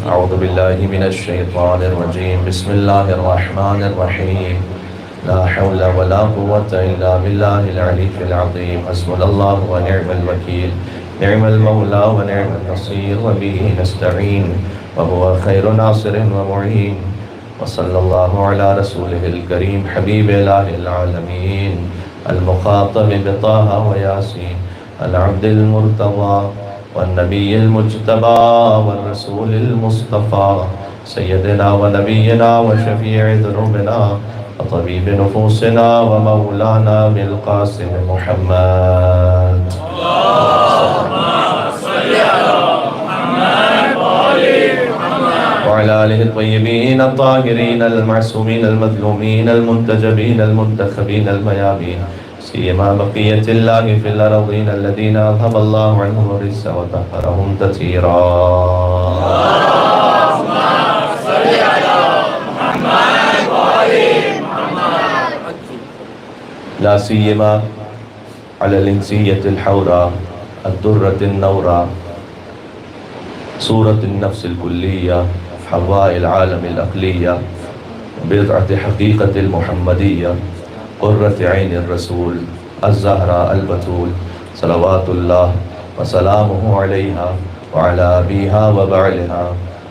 أعوذ بالله من الشيطان الرجيم بسم الله الرحمن الرحيم لا حول ولا قوة إلا بالله العلي العظيم حسبنا الله ونعم الوكيل نعم المولى ونعم النصير وبه نستعين وهو خير ناصر ومعين وصلى الله على رسوله الكريم حبيب إله العالمين المخاطب بطه وياسين العبد المرتضى والنبي المجتبى والرسول المصطفى سيدنا ونبينا وشفيع ذنوبنا وطبيب نفوسنا ومولانا بالقاسم محمد وعلى آله الطيبين الطاهرين المعصومين المظلومين المنتجبين المنتخبين الميامين سيما بقية الله في الأرضين الذين أذهب الله عنهم الرجس وطهرهم تطهيرا اللهم صل على محمد وآل محمد لا سيما على الإنسية الحوراء الدرة النوراء صورة النفس الكلية حواء العالم الأقلية بضعة حقيقة المحمدية قرة عين الرسول الزهراء البتول صلوات الله وسلامه عليها وعلى أبيها وبعلها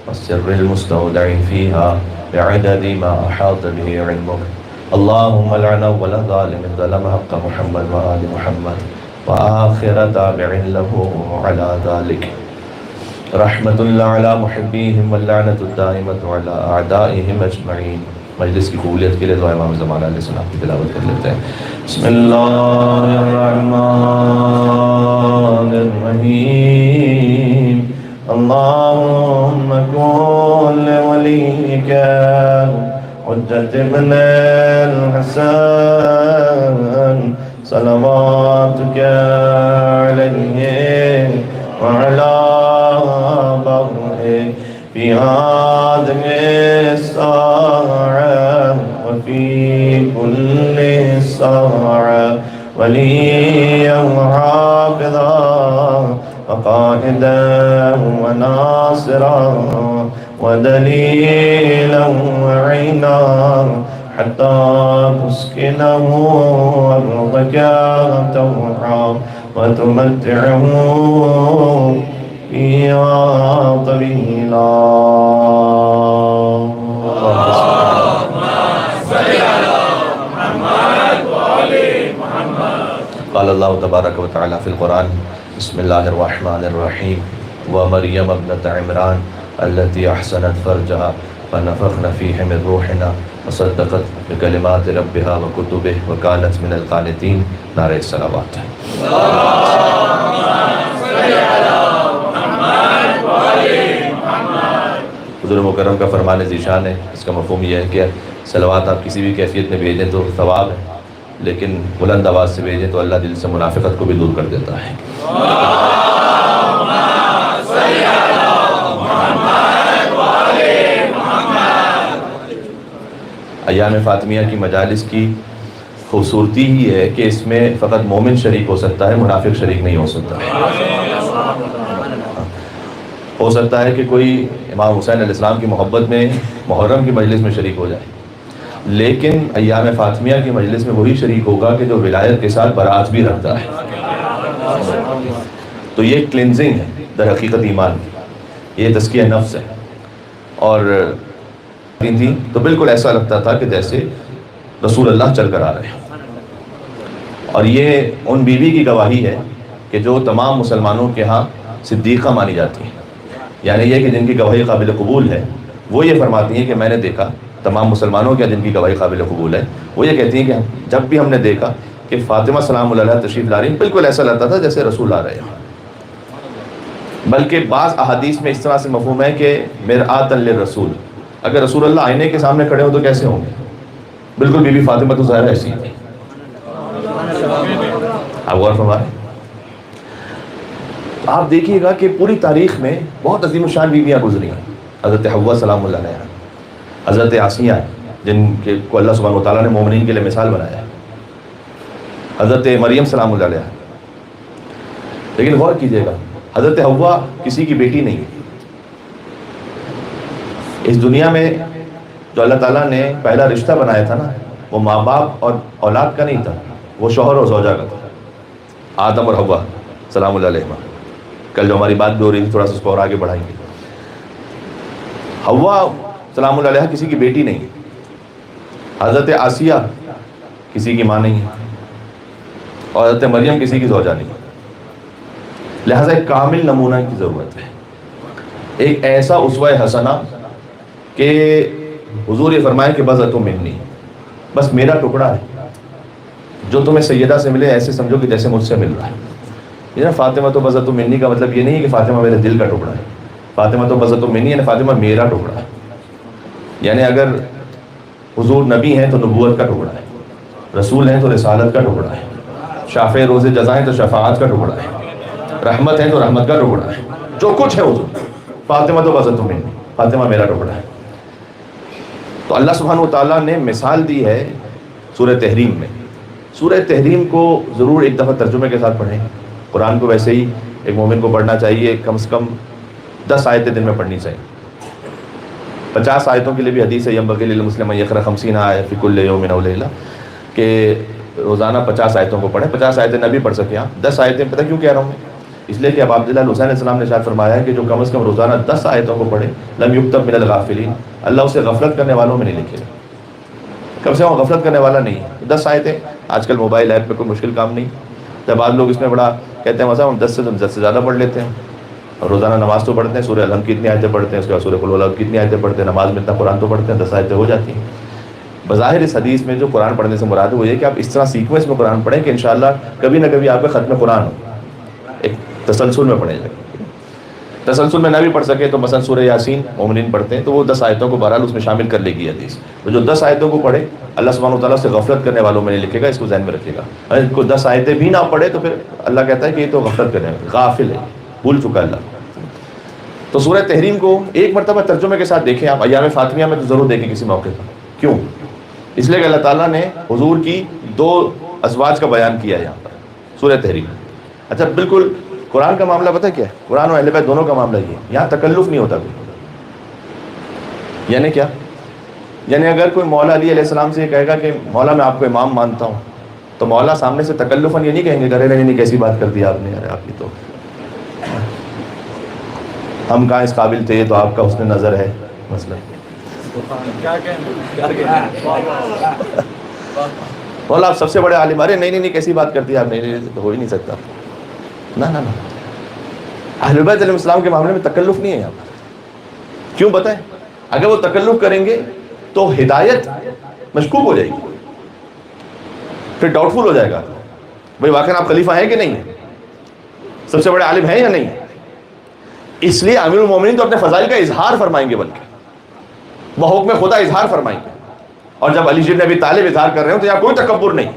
والسر المستودع فيها بعدد ما أحاط به علمك اللهم لعن أول ظالم ظلم حق محمد وآل محمد وآخر تابع له على ذلك رحمت اللہ علی محبیہم واللعنت الدائمت علی اعدائہم اجمعین. مجلس کی قبولیت کے لیے دعا امام زمان علیہ السلام کی تلاوت کر لیتے ہیں. بسم اللہ الرحمن الرحیم. اللہم کن لولیک حجت ابن الحسن صلواتک علیہ وعلا في هذه الساعة وفي كل ساعة وليا وحافظا وقائدا وناصرا ودليلا وعينا حتى تسكنه أرضك توعا وتمتعه فيها طويلا. اللهم صل على محمد وآل محمد. قال الله تبارك وتعالى في القرآن بسم الله الرحمن الرحيم ومريم ابنة عمران التي أحسنت فرجها فنفخنا فيه من روحنا وصدقت بكلمات ربها وكتبه وكانت من القانتين. نعرہ الصلوات. اللهم صل على حضور مکرم کا فرمان ذیشان ہے. اس کا مفہوم یہ ہے کہ صلوات آپ کسی بھی کیفیت میں بھیجیں تو ثواب ہے، لیکن بلند آواز سے بھیجیں تو اللہ دل سے منافقت کو بھی دور کر دیتا ہے. ایام فاطمیہ کی مجالس کی خوبصورتی ہی ہے کہ اس میں فقط مومن شریک ہو سکتا ہے، منافق شریک نہیں ہو سکتا. ہو سکتا ہے کہ کوئی امام حسین علیہ السلام کی محبت میں محرم کی مجلس میں شریک ہو جائے، لیکن ایام فاطمیہ کی مجلس میں وہی شریک ہوگا کہ جو ولایت کے ساتھ برات بھی رکھتا ہے. تو یہ کلینزنگ ہے در حقیقت ایمان کی، یہ تزکیہ نفس ہے. اور تھی تو بالکل ایسا لگتا تھا کہ جیسے رسول اللہ چل کر آ رہے ہیں. اور یہ ان بیوی کی گواہی ہے کہ جو تمام مسلمانوں کے ہاں صدیقہ مانی جاتی ہیں، یعنی یہ کہ جن کی گواہی قابل قبول ہے. وہ یہ فرماتی ہیں کہ میں نے دیکھا تمام مسلمانوں کے جن کی گواہی قابل قبول ہے، وہ یہ کہتی ہیں کہ جب بھی ہم نے دیکھا کہ فاطمہ سلام اللہ علیہ تشریف لا رہی ہیں، بالکل ایسا لگتا تھا جیسے رسول آ رہے ہیں. بلکہ بعض احادیث میں اس طرح سے مفہوم ہے کہ مرآۃ للرسول، اگر رسول اللہ آئینے کے سامنے کھڑے ہوں تو کیسے ہوں گے؟ بالکل بی بی فاطمہ تو ظاہر ایسی تھی. آپ غور فرمائیں. آپ دیکھیے گا کہ پوری تاریخ میں بہت عظیم الشان بیویاں گزری ہیں. حضرت حوا سلام اللہ علیہ، حضرت آسیہ جن کو اللہ سبحانہ وتعالیٰ نے مومنین کے لیے مثال بنایا ہے، حضرت مریم سلام اللہ علیہ. لیکن غور کیجیے گا، حضرت حوا کسی کی بیٹی نہیں ہے، اس دنیا میں جو اللہ تعالیٰ نے پہلا رشتہ بنایا تھا نا، وہ ماں باپ اور اولاد کا نہیں تھا، وہ شوہر اور زوجہ کا تھا، آدم اور حوا سلام اللہ علیہما۔ کل جو ہماری بات بھی ہو رہی تھی، تھوڑا سا اس کو اور آگے بڑھائیں گے۔ حوا سلام اللہ علیہ کسی کی بیٹی نہیں ہے، حضرت آسیہ کسی کی ماں نہیں ہے، اور حضرت مریم کسی کی زوجہ نہیں ہے۔ لہٰذا ایک کامل نمونہ کی ضرورت ہے، ایک ایسا اسوہ حسنہ کہ حضور یہ فرمائے کہ بس تم منی، بس میرا ٹکڑا ہے، جو تمہیں سیدہ سے ملے ایسے سمجھو کہ جیسے مجھ سے مل رہا ہے۔ یہ نا فاطمہ تو بس تم منی کا مطلب یہ نہیں ہے کہ فاطمہ میرے دل کا ٹکڑا ہے، فاطمہ تو بس تم منی ہے، فاطمہ میرا ٹکڑا ہے۔ یعنی اگر حضور نبی ہیں تو نبوت کا ٹکڑا ہے، رسول ہیں تو رسالت کا ٹکڑا ہے، شافع روز جزا ہیں تو شفاعت کا ٹکڑا ہے، رحمت ہے تو رحمت کا ٹکڑا ہے، جو کچھ ہے حضور۔ فاطمہ تو بس تم منی، فاطمہ میرا ٹکڑا ہے۔ تو اللہ سبحانہ و تعالیٰ نے مثال دی ہے سورہ تحریم میں۔ سورہ تحریم کو ضرور ایک دفعہ ترجمے کے ساتھ پڑھیں۔ قرآن کو ویسے ہی ایک مومن کو پڑھنا چاہیے، کم سے کم 10 آیتیں دن میں پڑھنی چاہیے۔ 50 آیتوں کے لیے بھی حدیث ہے، ینبغی للمسلم ان یقرأ 50 آیۃ فی کل یوم او لیلہ، کہ روزانہ 50 آیتوں کو پڑھیں۔ 50 آیتیں نہ بھی پڑھ سکے آپ، 10 آیتیں پتہ کیوں کہہ رہا ہوں میں؟ اس لیے کہ اب عبداللہ حسین علیہ السلام نے ارشاد فرمایا ہے کہ جو کم از کم روزانہ 10 آیتوں کو پڑھے، لم یکتب من الغافلین، اللہ اسے غفلت کرنے والوں میں نہیں لکھے گا، کم سے کم غفلت کرنے والا نہیں ہے۔ 10 آیتیں، آج کل موبائل ایپ پہ کوئی مشکل کام نہیں، جب بعض لوگ اس میں بڑا کہتے ہیں مثلا ہم 10 سے زیادہ پڑھ لیتے ہیں، اور روزانہ نماز تو پڑھتے ہیں، سورہ الحمد کی اتنی آیتیں پڑھتے ہیں، اس کے بعد سورہ قل اعوذ کی اتنی آیتیں پڑھتے ہیں، نماز میں اتنا قرآن تو پڑھتے ہیں، 10 آیتیں ہو جاتی ہیں۔ بظاہر اس حدیث میں جو قرآن پڑھنے سے مراد ہے وہ یہ کہ آپ اس طرح سیکوینس میں قرآن پڑھیں کہ انشاءاللہ کبھی نہ کبھی آپ کا ختم قرآن ہو، ایک تسلسل میں پڑھیں جائے۔ تسلسل میں نہ بھی پڑھ سکے تو مثلا سورہ یاسین مومنین پڑھتے ہیں تو وہ 10 آیتوں کو بہرحال اس میں شامل کر لے گی حدیث۔ تو جو 10 آیتوں کو پڑھے اللہ سبحانہ و تعالیٰ سے غفلت کرنے والوں میں نہیں لکھے گا، اس کو ذہن میں رکھے گا۔ اگر کوئی 10 آیتیں بھی نہ پڑھے تو پھر اللہ کہتا ہے کہ یہ تو غفلت کرنے والا، غافل ہے، بھول چکا اللہ۔ تو سورہ تحریم کو ایک مرتبہ ترجمے کے ساتھ دیکھیں آپ، ایام فاطمیہ میں تو ضرور دیکھیں کسی موقع پر۔ کیوں؟ اس لیے کہ اللہ تعالیٰ نے حضور کی 2 ازواج کا بیان کیا ہے یہاں پر سورہ تحریم۔ اچھا بالکل قرآن کا معاملہ پتہ کیا ہے؟ قرآن اور اہل بیت دونوں کا معاملہ یہ ہے، یہاں تکلف نہیں ہوتا کوئی۔ یعنی کیا؟ یعنی اگر کوئی مولا علی علیہ السلام سے یہ کہے گا کہ مولا میں آپ کو امام مانتا ہوں، تو مولا سامنے سے تکلفاً یہ نہیں کہیں گے ارے نہیں کیسی بات کر دی آپ نے، ارے آپ کی تو ہم کہاں اس قابل تھے، تو آپ کا حسن نظر ہے مثلا۔ مولا آپ سب سے بڑے عالم، ارے نہیں کیسی بات کرتی آپ، نہیں تو ہو ہی نہیں سکتا۔ نہ اہل بیت علیہ السلام کے معاملے میں تکلف نہیں ہے یہاں پر۔ کیوں بتائیں؟ اگر وہ تکلف کریں گے تو ہدایت مشکوک ہو جائے گی، پھر ڈاؤٹ فل ہو جائے گا بھئی واقعی آپ خلیفہ ہیں کہ نہیں ہیں، سب سے بڑے عالم ہیں یا نہیں۔ اس لیے امیر المومنین تو اپنے فضائل کا اظہار فرمائیں گے، بلکہ بحکم خدا اظہار فرمائیں گے۔ اور جب علی بن ابی طالب اظہار کر رہے ہوں تو یہاں کوئی تکبر نہیں،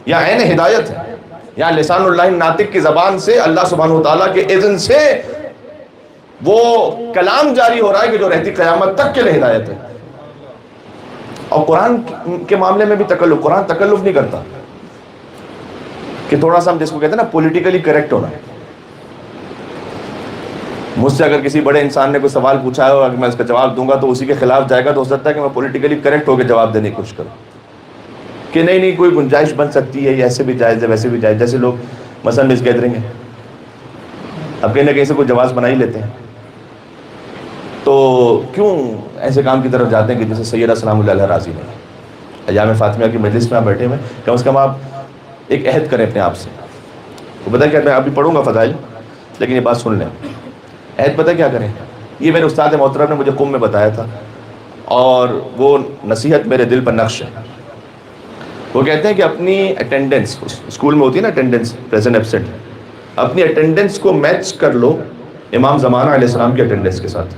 یہاں عین ہدایت ہے، یہاں لسان اللہ ناطق کی زبان سے اللہ سبحانہ و تعالیٰ کے اذن سے وہ کلام جاری ہو رہا ہے کہ جو رہتی قیامت تک کے لیے ہدایت ہے۔ اور قرآن کے معاملے میں بھی تکلف، قرآن تکلف نہیں کرتا کہ تھوڑا سا ہم جس کو کہتے ہیں نا پولیٹیکلی کریکٹ ہونا۔ مجھ سے اگر کسی بڑے انسان نے کوئی سوال پوچھا ہے اور میں اس کا جواب دوں گا تو اسی کے خلاف جائے گا، تو ہو سکتا ہے کہ میں پولیٹیکلی کریکٹ ہو کے جواب دینے کی کوشش کروں کہ نہیں کوئی گنجائش بن سکتی ہے، یہ ایسے بھی جائز ہے ویسے بھی جائز، جیسے لوگ مثلا مس گیدرنگ ہے، اب کہیں نہ کہیں سے کوئی جواز بنا ہی لیتے ہیں، تو کیوں ایسے کام کی طرف جاتے ہیں کہ جیسے سیدہ سلام اللہ علیہ راضی نہیں۔ ایام فاطمیہ کی مجلس میں آپ بیٹھے ہوئے، کم از کم آپ ایک عہد کریں اپنے آپ سے۔ وہ پتہ کیا، میں ابھی پڑھوں گا فضائل لیکن یہ بات سن لیں۔ عہد پتہ کیا کریں، یہ میرے استاد محترم نے مجھے قم میں بتایا تھا، اور وہ نصیحت میرے دل پر نقش ہے۔ وہ کہتے ہیں کہ اپنی اٹینڈنس، اسکول میں ہوتی ہے نا اٹینڈنس، پریزنٹ ایبسنٹ، اپنی اٹینڈنس کو میچ کر لو امام زمانہ علیہ السلام کی اٹینڈنس کے ساتھ۔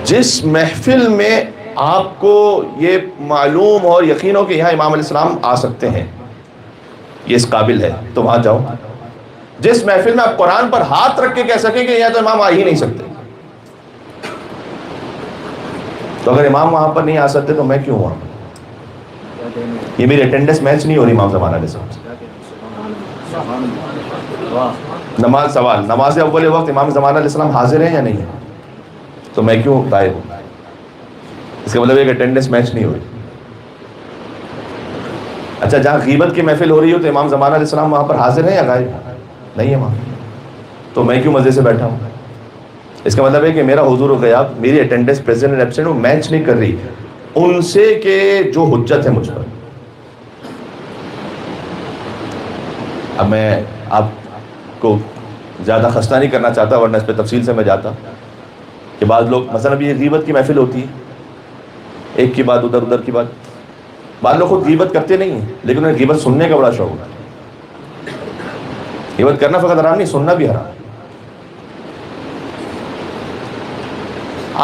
جس محفل میں آپ کو یہ معلوم اور یقین ہو کہ یہاں امام علیہ السلام آ سکتے ہیں، یہ اس قابل ہے، تو وہاں جاؤ۔ جس محفل میں آپ قرآن پر ہاتھ رکھ کے کہہ سکیں کہ یہاں تو امام آ ہی نہیں سکتے، تو اگر امام وہاں پر نہیں آ سکتے تو میں کیوں وہاں پر؟ یہ میری اٹینڈنس میچ نہیں ہو رہی امام زمانہ علیہ السلام سے۔ نماز سوال، نماز اول وقت امام زمانہ علیہ السلام حاضر ہیں یا نہیں ہے؟ تو میں کیوں غائب ہوں؟ اس کا مطلب ایک اٹینڈنس میچ نہیں ہو رہی. اچھا جہاں غیبت کی محفل ہو رہی ہو تو امام زمانہ علیہ السلام وہاں پر حاضر ہے یا غائب؟ نہیں ہے وہاں. تو میں کیوں مزے سے بیٹھا ہوں؟ اس کا مطلب ہے کہ میرا حضور و غیاب، میری اٹینڈنس پریزنٹ اینڈ ایبسینٹ وہ میچ نہیں کر رہی ان سے کہ جو حجت ہے مجھ پر. اب میں آپ کو زیادہ خستہ نہیں کرنا چاہتا ورنہ اس پہ تفصیل سے میں جاتا کہ بعض لوگ مثلا ابھی یہ غیبت کی محفل ہوتی ہے، ایک کی بات ادھر ادھر کی بات. بعض لوگ خود غیبت کرتے نہیں ہیں لیکن انہیں غیبت سننے کا بڑا شوق ہوتا ہے. غیبت کرنا فقط حرام نہیں، سننا بھی حرام.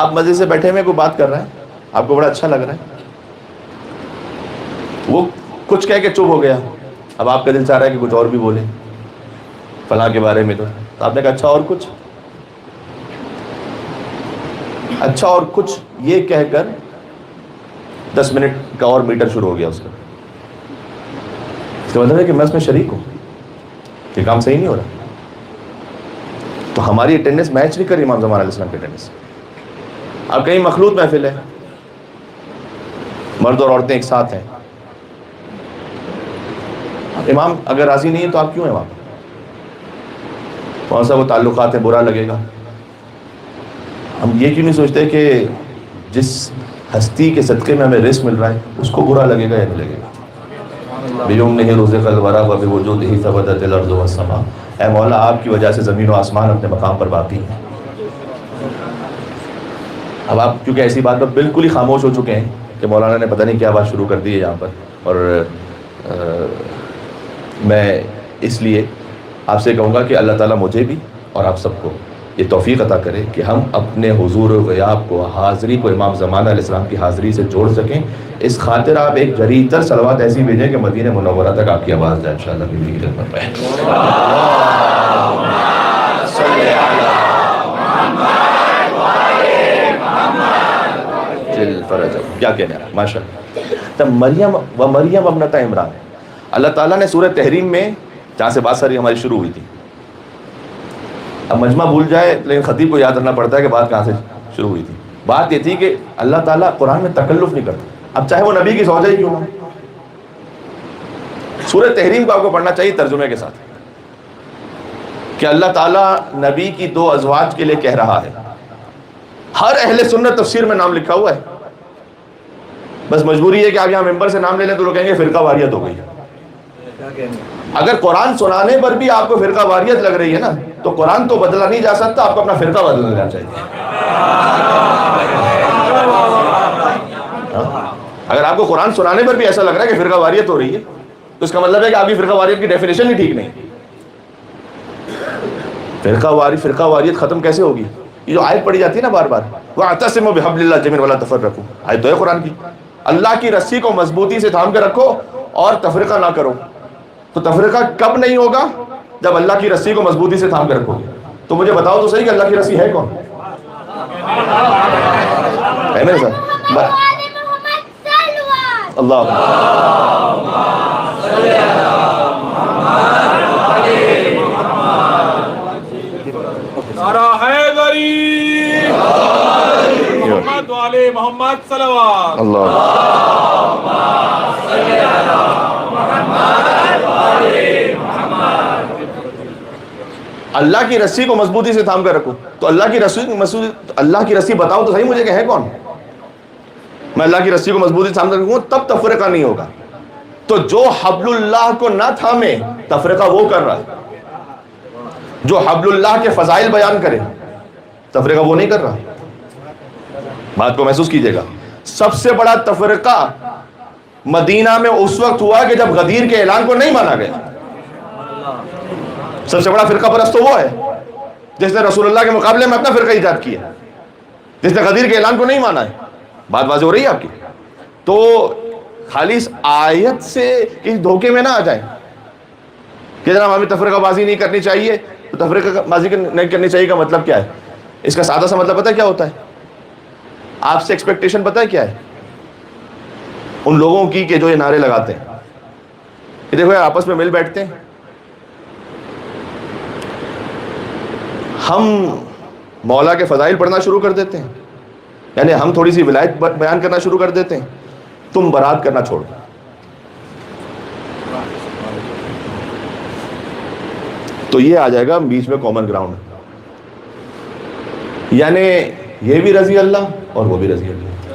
آپ مزے سے بیٹھے ہوئے کوئی بات کر رہا ہے، آپ کو بڑا اچھا لگ رہا ہے، وہ کچھ کہہ کے چپ ہو گیا. اب آپ کا دل چاہ رہا ہے کہ کچھ اور بھی بولے فلاں کے بارے میں. تو آپ نے کہا اچھا اور کچھ، اچھا اور کچھ یہ کہہ کر 10 منٹ کا اور میٹر شروع ہو گیا اس کا. اس کا مطلب ہے کہ میں اس میں شریک ہوں، یہ کام صحیح نہیں ہو رہا. تو ہماری اٹینڈنس میچ نہیں کر رہی امام زمان علیہ السلام کی اٹینڈنس. اب کہیں مخلوط محفل ہے، مرد اور عورتیں ایک ساتھ ہیں، امام اگر راضی نہیں ہے تو آپ کیوں ہیں وہاں؟ کون سا وہ تعلقات ہے، برا لگے گا. ہم یہ کیوں نہیں سوچتے کہ جس ہستی کے صدقے میں ہمیں رزق مل رہا ہے اس کو برا لگے گا یا نہیں لگے گا؟ بیمنہ رزق الورا وبوجودہ ثبتت الارض والسماء. اے مولا آپ کی وجہ سے زمین و آسمان اپنے مقام پر باقی ہیں. اب آپ کیونکہ ایسی بات پر بالکل ہی خاموش ہو چکے ہیں کہ مولانا نے پتہ نہیں کیا بات شروع کر دی ہے یہاں پر. اور میں اس لیے آپ سے کہوں گا کہ اللہ تعالیٰ مجھے بھی اور آپ سب کو یہ توفیق عطا کرے کہ ہم اپنے حضور و غیاب کو، حاضری کو امام زمانہ علیہ السلام کی حاضری سے جوڑ سکیں. اس خاطر آپ ایک جری تر صلوات ایسی بھیجیں کہ مدینہ منورہ تک آپ کی آواز جائے انشاءاللہ کی خدمت میں. کیا کہنا ہے ماشاء اللہ. تب مریم و مریم ابنۃ عمران، اللہ تعالیٰ نے سورہ تحریم میں جہاں سے بات ساری ہماری شروع ہوئی تھی، اب مجمع بھول جائے لیکن خطیب کو یاد رکھنا پڑتا ہے کہ بات کہاں سے شروع ہوئی تھی. بات یہ تھی کہ اللہ تعالیٰ قرآن میں تکلف نہیں کرتا، اب چاہے وہ نبی کی زوجہ ہی کیوں نہ. سورہ تحریم کو آپ کو پڑھنا چاہیے ترجمے کے ساتھ کہ اللہ تعالیٰ نبی کی 2 ازواج کے لیے کہہ رہا ہے. ہر اہل سنت تفسیر میں نام لکھا ہوا ہے، بس مجبوری ہے کہ آپ یہاں ممبر سے نام لے لیں تو لوگ کہیں گے فرقہ واریت ہو گئی. اگر قرآن سنانے پر بھی آپ کو فرقہ واریت لگ رہی ہے نا تو قرآن تو بدلا نہیں جا سکتا، آپ کو اپنا فرقہ بدل لینا چاہیے. اگر آپ کو قرآن سنانے پر بھی ایسا لگ رہا ہے کہ فرقہ واریت ہو رہی ہے تو اس کا مطلب ہے کہ آپ کی فرقہ واریت کی ڈیفینیشن ہی ٹھیک نہیں. فرقہ واریت ختم کیسے ہوگی؟ یہ جو آیت پڑھی جاتی ہے نا بار بار، وَاعْتَصِمُوا بِحَبْلِ اللَّهِ جَمِيعًا وَلَا تَفَرَّقُوا، آیت تو ہے قرآن کی، اللہ کی رسی کو مضبوطی سے تھام کے رکھو اور تفرقہ نہ کرو. تو تفرقہ کب نہیں ہوگا؟ جب اللہ کی رسی کو مضبوطی سے تھام کے رکھو گے. تو مجھے بتاؤ تو صحیح کہ اللہ کی رسی ہے کون؟ ہے میرے ساتھ اللہ نعرہ حیدری محمد والے محمد صلوات اللہ کی رسی کو مضبوطی سے تھام کر رکھو. تو اللہ کی رسی بتاؤ تو صحیح مجھے کہ ہے کون؟ میں اللہ کی رسی کو مضبوطی سے تھام کر رکھوں تب تفرقہ نہیں ہوگا. تو جو حبل اللہ کو نہ تھامے تفرقہ وہ کر رہا ہے، جو حبل اللہ کے فضائل بیان کرے تفرقہ وہ نہیں کر رہا. بات کو محسوس کیجئے گا. سب سے بڑا تفرقہ مدینہ میں اس وقت ہوا کہ جب غدیر کے اعلان کو نہیں مانا گیا. سب سے بڑا فرقہ پرست تو وہ ہے جس نے رسول اللہ کے مقابلے میں اپنا فرقہ ایجاد کیا، جس نے غدیر کے اعلان کو نہیں مانا ہے. بات واضح ہو رہی ہے آپ کی؟ تو خالی اس آیت سے کسی دھوکے میں نہ آ جائیں کہ جناب ہمیں تفرقہ بازی نہیں کرنی چاہیے. تو تفرقہ بازی نہیں کرنی چاہیے کا مطلب کیا ہے؟ اس کا سادہ سا مطلب پتہ ہے کیا ہوتا ہے؟ آپ سے ایکسپیکٹیشن پتہ ہے کیا ہے ان لوگوں کی کہ جو یہ نعرے لگاتے ہیں؟ یہ دیکھو یار، آپس میں مل بیٹھتے ہیں، ہم مولا کے فضائل پڑھنا شروع کر دیتے ہیں، یعنی ہم تھوڑی سی ولایت بیان کرنا شروع کر دیتے ہیں، تم برات کرنا چھوڑ دو. تو یہ آ جائے گا بیچ میں کامن گراؤنڈ، یعنی یہ بھی رضی اللہ اور وہ بھی رضی اللہ.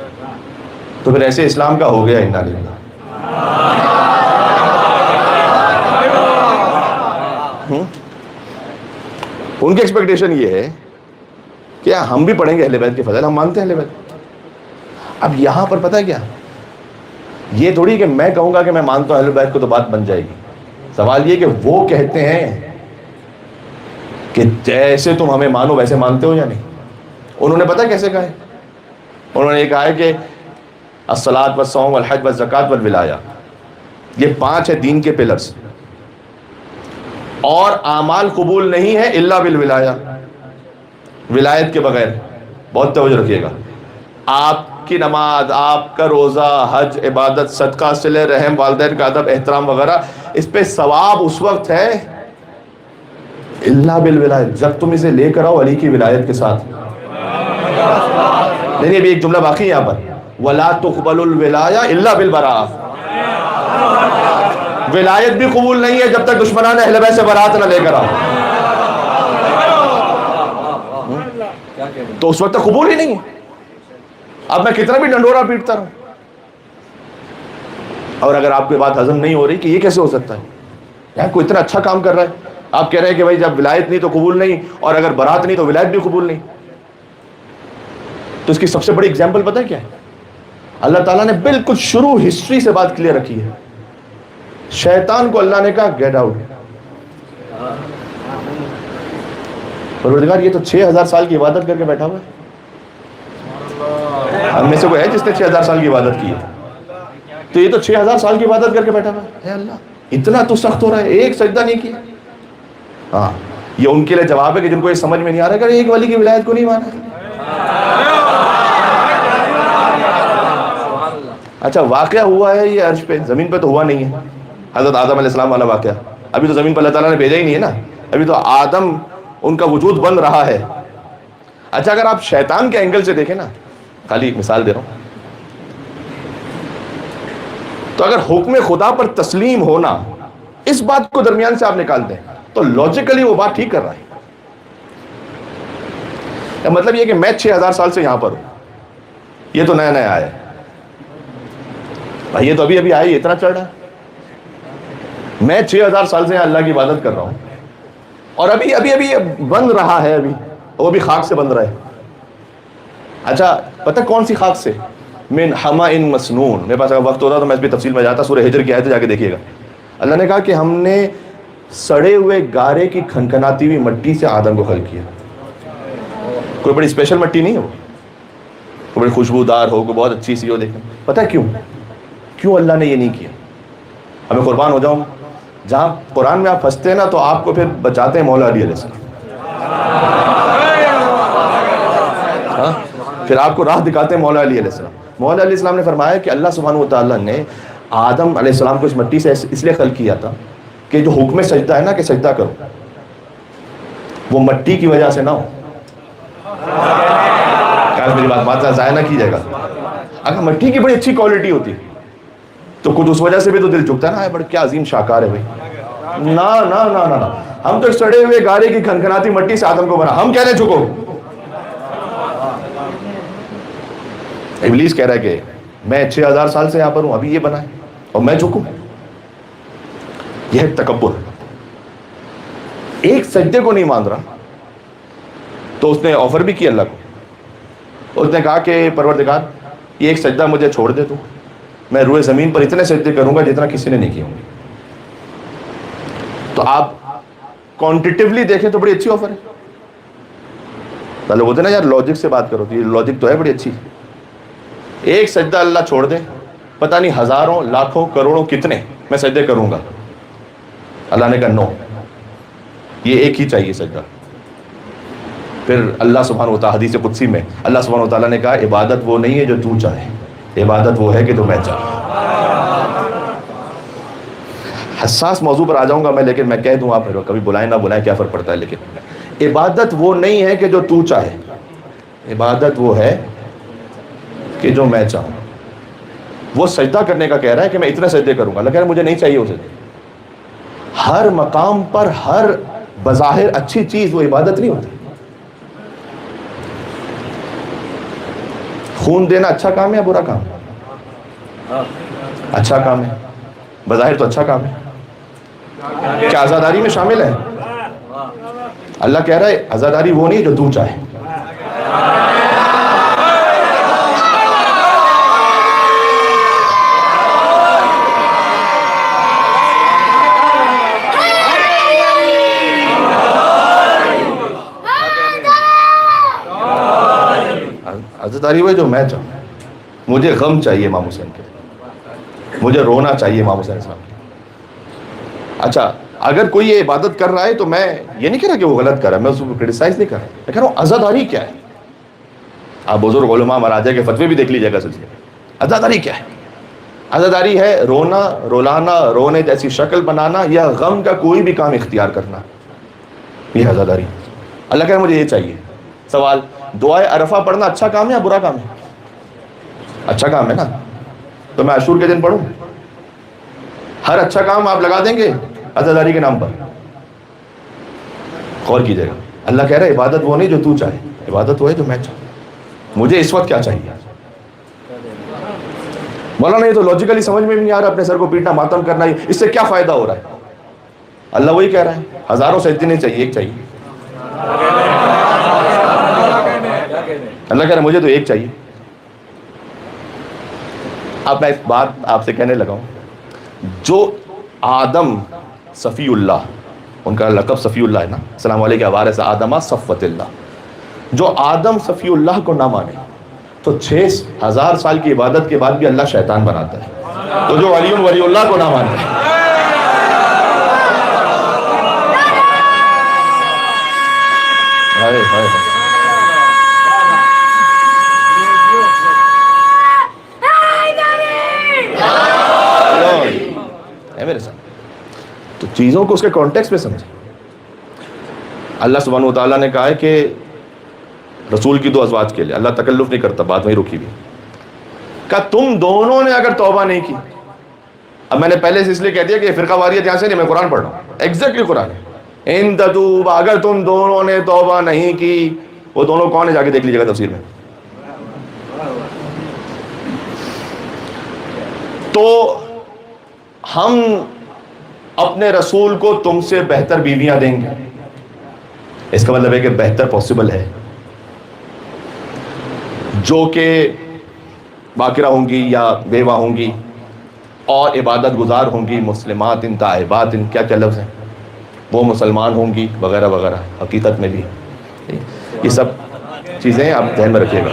تو پھر ایسے اسلام کا ہو گیا انا للہ. ان کی ایکسپیکٹیشن یہ ہے کہ ہم بھی پڑھیں گے اہل بیت کے فضائل، ہم مانتے ہیں اہل بیت. اب یہاں پر پتہ ہے کیا، یہ تھوڑی کہ میں کہوں گا کہ میں مانتا ہوں اہل بیت کو تو بات بن جائے گی. سوال یہ کہ وہ کہتے ہیں کہ جیسے تم ہمیں مانو ویسے مانتے ہو یا نہیں. انہوں نے پتہ کیسے کہا ہے؟ انہوں نے یہ کہا ہے کہ الصلاۃ والصوم والحج والزکوٰۃ والولایہ، یہ 5 ہے دین کے پلرز، اور اعمال قبول نہیں ہے الا بالولایہ، ولایت کے بغیر. بہت توجہ رکھیے گا. آپ کی نماز، آپ کا روزہ، حج، عبادت، صدقہ، صلہ رحم، والدین کا ادب احترام وغیرہ، اس پہ ثواب اس وقت ہے الا بالولایہ جب تم اسے لے کر آؤ علی کی ولایت کے ساتھ. نہیں ابھی ایک جملہ باقی ہے یہاں پر، وَلَا تُقْبَلُ الْوِلَایَةُ إِلَّا بِالْبَرَاءَةِ. ولایت بھی قبول نہیں ہے جب تک دشمنان اہل بیت سے برات نہ لے کر آؤ. تو اس وقت تک قبول ہی نہیں ہے. اب میں کتنا بھی ڈنڈورا پیٹتا رہوں، اور اگر آپ کو بات ہضم نہیں ہو رہی کہ یہ کیسے ہو سکتا ہے، یار کوئی اتنا اچھا کام کر رہا ہے، آپ کہہ رہے ہیں کہ بھائی جب ولایت نہیں تو قبول نہیں، اور اگر برات نہیں تو ولایت بھی قبول نہیں. تو اس کی سب سے بڑی اگزامپل پتہ ہے کیا ہے؟ اللہ تعالیٰ نے بالکل شروع ہسٹری سے بات کلیئر رکھی ہے. شیطان کو اللہ نے کہا گیٹ آؤٹ. پروردگار یہ تو 6000 سال کی عبادت کر کے بیٹھا ہوا ہے. ہم میں سے کوئی ہے جس نے 6000 سال کی عبادت کی ہے؟ تو یہ تو 6000 سال کی عبادت کر کے بیٹھا ہوا ہے. اے اللہ اتنا تو سخت ہو رہا ہے، ایک سجدہ نہیں کیا. ہاں یہ ان کے لیے جواب ہے کہ جن کو یہ سمجھ میں نہیں آ رہا کہ ایک ولی کی ولایت کو نہیں مانا. اچھا واقعہ ہوا ہے یہ عرش پہ، زمین پہ تو ہوا نہیں ہے. حضرت آدم علیہ السلام والا واقعہ ابھی تو زمین پر اللہ تعالیٰ نے بھیجا ہی نہیں ہے نا، ابھی تو آدم ان کا وجود بن رہا ہے. اچھا اگر آپ شیطان کے اینگل سے دیکھیں نا، خالی ایک مثال دے رہا ہوں، تو اگر حکم خدا پر تسلیم ہونا اس بات کو درمیان سے آپ نکال دیں تو لاجیکلی وہ بات ٹھیک کر رہا ہے. مطلب یہ کہ میں 6000 سال سے یہاں پر ہوں، یہ تو نیا نیا آیا ہے بھائی، یہ تو ابھی ابھی آیا، اتنا چڑھ رہا ہے. میں 6000 سال سے اللہ کی عبادت کر رہا ہوں، اور ابھی ابھی ابھی یہ بن رہا ہے، ابھی وہ بھی خاک سے بن رہا ہے. اچھا پتہ کون سی خاک سے؟ من حمأ مسنون. میرے پاس اگر وقت ہوتا تو میں اس بھی تفصیل میں جاتا، سورہ ہجر کی آیت جا کے دیکھیے گا. اللہ نے کہا کہ ہم نے سڑے ہوئے گارے کی کھنکھناتی ہوئی مٹی سے آدم کو خلق کیا. کوئی بڑی اسپیشل مٹی نہیں ہے وہ، کوئی بڑی خوشبودار ہو، کوئی بہت اچھی سی ہو، لیکن پتہ کیوں اللہ نے یہ نہیں کیا؟ ہمیں قربان ہو جاؤں، جہاں قرآن میں آپ پھنستے ہیں نا تو آپ کو پھر بچاتے ہیں مولا علی علیہ السلام. پھر آپ کو راہ دکھاتے ہیں مولا علی علیہ السلام. مولا علیہ السلام نے فرمایا کہ اللہ سبحانہ وتعالیٰ نے آدم علیہ السلام کو اس مٹی سے اس لیے خلق کیا تھا کہ جو حکم سجدہ ہے نا کہ سجدہ کرو، وہ مٹی کی وجہ سے نہ ہو. میری بات ضائع نہ کیجیے گا. اگر مٹی کی بڑی اچھی کوالٹی ہوتی تو کچھ اس وجہ سے بھی تو دل چکتا ہے نا، بڑا کیا عظیم شاہکار ہے بھائی. نا نا نا نا نا، ہم تو سڑے ہوئے گارے کی کھنکھناتی مٹی سے آدم کو بنا، ہم کہنے چکو. ابلیس کہہ رہا ہے کہ میں 6000 سال سے یہاں پر ہوں، ابھی یہ بنا ہے اور میں جھکوں. یہ تکبر. ایک سجدے کو نہیں مان رہا تو اس نے آفر بھی کیا اللہ کو. اس نے کہا کہ پروردگار یہ ایک سجدہ مجھے چھوڑ دے تو میں روئے زمین پر اتنے سجدے کروں گا جتنا کسی نے نہیں کیے ہوں گے. تو آپ کوانٹیٹیولی دیکھیں تو بڑی اچھی آفر ہے. پہلے بولتے نا یار لاجک سے بات کرو، تو یہ لاجک تو ہے بڑی اچھی. ایک سجدہ اللہ چھوڑ دے، پتہ نہیں ہزاروں لاکھوں کروڑوں کتنے میں سجدے کروں گا. اللہ نے کہا نو، یہ ایک ہی چاہیے سجدہ. پھر اللہ سبحانہ وتعالی حدیث قدسی میں اللہ سبحانہ وتعالی نے کہا عبادت وہ نہیں ہے جو تو چاہے، عبادت وہ ہے کہ تو میں چاہوں. حساس موضوع پر آ جاؤں گا میں، لیکن میں کہہ دوں آپ کبھی بلائیں نہ بلائیں کیا فرق پڑتا ہے، لیکن عبادت وہ نہیں ہے کہ جو تو چاہے، عبادت وہ ہے کہ جو میں چاہوں. وہ سجدہ کرنے کا کہہ رہا ہے کہ میں اتنا سجدے کروں گا. اللہ کہہ رہا ہے مجھے نہیں چاہیے اسے. ہر مقام پر ہر بظاہر اچھی چیز وہ عبادت نہیں ہوتی. خون دینا اچھا کام ہے یا برا کام؟ اچھا کام ہے. بظاہر تو اچھا کام ہے. کیا عزاداری میں شامل ہے؟ اللہ کہہ رہا ہے عزاداری وہ نہیں جو تو چاہے. عزاداری وہ ہے جو میں چاہوں. مجھے غم چاہیے امام حسین کے, مجھے رونا چاہیے امام حسین صاحب کے. اچھا اگر کوئی یہ عبادت کر رہا ہے تو میں یہ نہیں کہہ رہا کہ وہ غلط کر رہا ہے, میں اس کو کرٹیسائز نہیں کر رہا, میں کہہ رہا ہوں عزاداری کیا ہے. آپ بزرگ علماء مراجع کے فتوے بھی دیکھ لیجیے گا سلسلے. عزاداری کیا ہے؟ عزاداری ہے رونا, رولانا, رونے جیسی شکل بنانا یا غم کا کوئی بھی کام اختیار کرنا, یہ عزاداری. اللہ کہہ رہا ہے مجھے یہ چاہیے. سوال, دعائے عرفہ پڑھنا اچھا کام ہے یا برا کام ہے؟ اچھا کام ہے نا, تو میں عاشور کے دن پڑھوں. ہر اچھا کام آپ لگا دیں گے عزاداری کے نام پر. غور کیجیے گا, اللہ کہہ رہا ہے عبادت وہ نہیں جو تو چاہے, عبادت وہ ہے جو میں چاہوں. مجھے اس وقت کیا چاہیے؟ مولانا یہ تو لاجیکلی سمجھ میں بھی نہیں آ رہا, اپنے سر کو پیٹنا, ماتم کرنا, اس سے کیا فائدہ ہو رہا ہے؟ اللہ وہی کہہ رہا ہے ہزاروں سجدے نہیں چاہیے, ایک چاہیے. اللہ کہہ رہا ہے مجھے تو ایک چاہیے. اب میں ایک بات آپ سے کہنے لگا ہوں, جو آدم صفی اللہ, ان کا لقب صفی اللہ ہے نا, السلام علیکم وارث آدم صفوت اللہ, جو آدم صفی اللہ کو نہ مانے تو 6000 سال کی عبادت کے بعد بھی اللہ شیطان بناتا ہے. تو جو ولی اللہ کو نہ مانے, ہائے ہائے میرے ساتھ, تو چیزوں کو اس کے کانٹیکس میں سمجھیں. اللہ سبحانہ و تعالیٰ نے کہا ہے کہ رسول کی 2 ازواج کے لیے اللہ تکلف نہیں کرتا, بات وہیں رکی ہوئی. کہا تم دونوں نے اگر توبہ نہیں کی, اب میں نے پہلے سے اس لیے کہہ دیا کہ یہ فرقہ واریت یہاں سے نہیں, میں قرآن پڑھ رہا ہوں, ایگزیکٹلی قرآن ہے. ان تتوبا, اگر تم دونوں نے توبہ نہیں کی, وہ دونوں کون ہے جا کے دیکھ لیجیے گا تفسیر میں. تو ہم اپنے رسول کو تم سے بہتر بیویاں دیں گے. اس کا مطلب ہے کہ بہتر پاسبل ہے, جو کہ باقرہ ہوں گی یا بیوہ ہوں گی اور عبادت گزار ہوں گی, مسلمات ان تائبات ان کیا لفظ ہیں, وہ مسلمان ہوں گی وغیرہ وغیرہ. حقیقت میں بھی یہ سب چیزیں آپ ذہن میں رکھیے گا.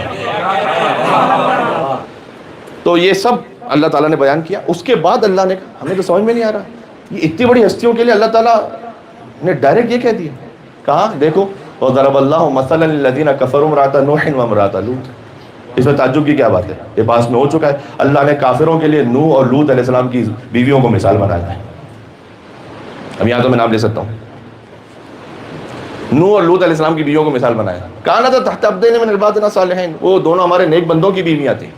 تو یہ سب اللہ تعالیٰ نے بیان کیا. اس کے بعد اللہ نے کہا, ہمیں تو سمجھ میں نہیں آ رہا, یہ اتنی بڑی ہستیوں کے لیے اللہ تعالیٰ نے ڈائریکٹ یہ کہہ دیا. کہا دیکھو وَضَرَبَ اللَّهُ مَثَلًا لِلَّذِينَ كَفَرُوا امْرَأَتَ نُوحٍ وَامْرَأَتَ لُوطٍ. اس میں تعجب کی کیا بات ہے, یہ پاس میں ہو چکا ہے. اللہ نے کافروں کے لیے نوح اور لوط علیہ السلام کی بیویوں کو مثال بنایا ہے. اب یہاں تو میں نام لے سکتا ہوں, نوح اور لوط علیہ السلام کی بیویوں کو مثال بنایا. كَانَتَا تَحْتَ عَبْدَيْنِ مِنْ عِبَادِنَا صَالِحَيْنِ, وہ دونوں ہمارے نیک بندوں کی بیویاں تھیں.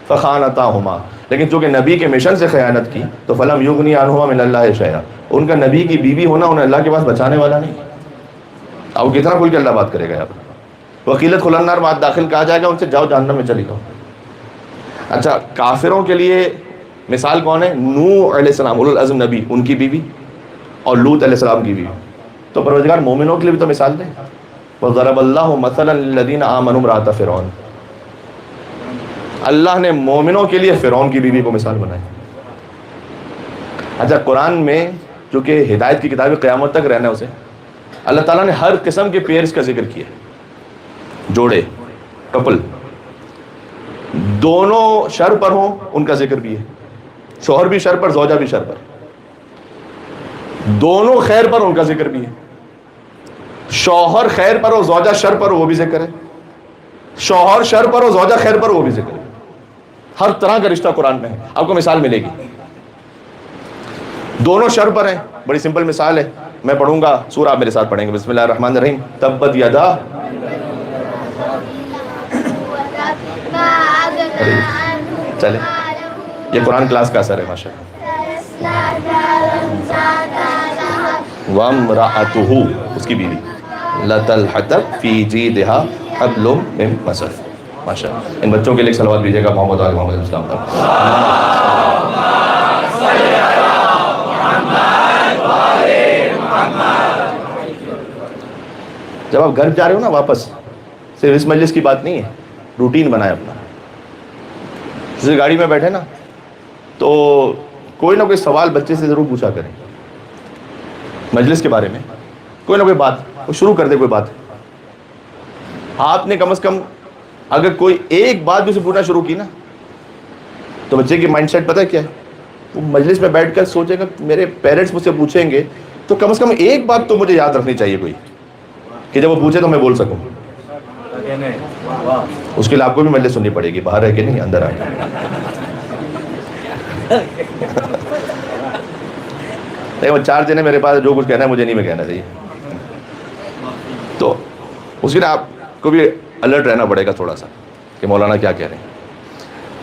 فَخَانَتَاهُمَا, لیکن چونکہ نبی کے مشن سے خیانت کی تو فَلَمْ يُغْنِيَ عَنْهُمَا مِنَ اللَّهِ شَيْئًا, ان کا نبی کی بیوی ہونا انہیں اللہ کے پاس بچانے والا نہیں. اب کتنا کھل کے اللہ بات کرے گا. وقیلت خُلَ النَّارِ, بات داخل کہا جائے گا ان سے, جاؤ جہنم میں چلی جاؤ. اچھا کافروں کے لیے مثال کون ہے؟ نوح علیہ السلام اولو العزم نبی, ان کی بیوی, اور لوط علیہ السلام کی بیوی. تو پروردگار مومنوں کے لیے بھی تو مثال دیں. وَضَرَبَ اللَّهُ مَثَلًا لِلَّذِينَ آمَنُوا امْرَأَتَ فِرْعَوْنَ, اللہ نے مومنوں کے لیے فرعون کی بیوی کو مثال بنائی. اچھا قرآن میں جو کہ ہدایت کی کتاب قیامت تک رہنا ہے اسے, اللہ تعالیٰ نے ہر قسم کے پیئرز کا ذکر کیا, جوڑے, کپل, دونوں شر پر ہوں ان کا ذکر بھی ہے. شوہر بھی شر پر, زوجہ بھی شر پر, دونوں خیر پر ان کا ذکر بھی ہے. شوہر خیر پر ہو, زوجہ شر پر ہو, وہ بھی ذکر ہے. شوہر شر پر ہو, زوجہ خیر پر ہو, وہ بھی ذکر ہے. ہر طرح کا رشتہ قرآن میں ہے, آپ کو مثال ملے گی. دونوں شر پر ہیں, بڑی سمپل مثال ہے, میں پڑھوں گا سورہ, آپ میرے ساتھ پڑھیں گے. بسم اللہ الرحمن الرحیم. تبت یدا چلے یہ قرآن کلاس کا اثر ہے ماشاء اللہ. وامرأتہ اس کی بیوی لتلحتب فی جیدہا حبل من مسد. ماشاء اللہ. ان بچوں کے لیے صلوات دیجیے گا محمد علیہ محمد السلام پر. جب آپ گھر جا رہے ہو نا واپس، صرف اس مجلس کی بات نہیں ہے، روٹین بنائے اپنا. جیسے گاڑی میں بیٹھے نا تو کوئی نہ کوئی سوال بچے سے ضرور پوچھا کریں مجلس کے بارے میں. کوئی نہ کوئی بات وہ شروع کر دے. کوئی بات آپ نے کم از کم اگر کوئی ایک بات بھی اسے پوچھنا شروع کی نا تو بچے کی مائنڈ سیٹ پتہ ہے کیا ہے؟ وہ مجلس میں بیٹھ کر سوچے گا میرے پیرنٹس مجھ سے پوچھیں گے تو کم از کم ایک بات تو مجھے یاد رکھنی چاہیے کوئی، کہ جب وہ پوچھے تو میں بول سکوں. اس کے لیے آپ کو بھی مجلس سننی پڑے گی، باہر رہ کے نہیں، اندر آ کے. وہ 4 جنے میرے پاس جو کچھ کہنا ہے مجھے نہیں میں کہنا چاہیے. تو اس کے لیے آپ کو بھی الرٹ رہنا پڑے گا تھوڑا سا کہ مولانا کیا کہہ رہے ہیں.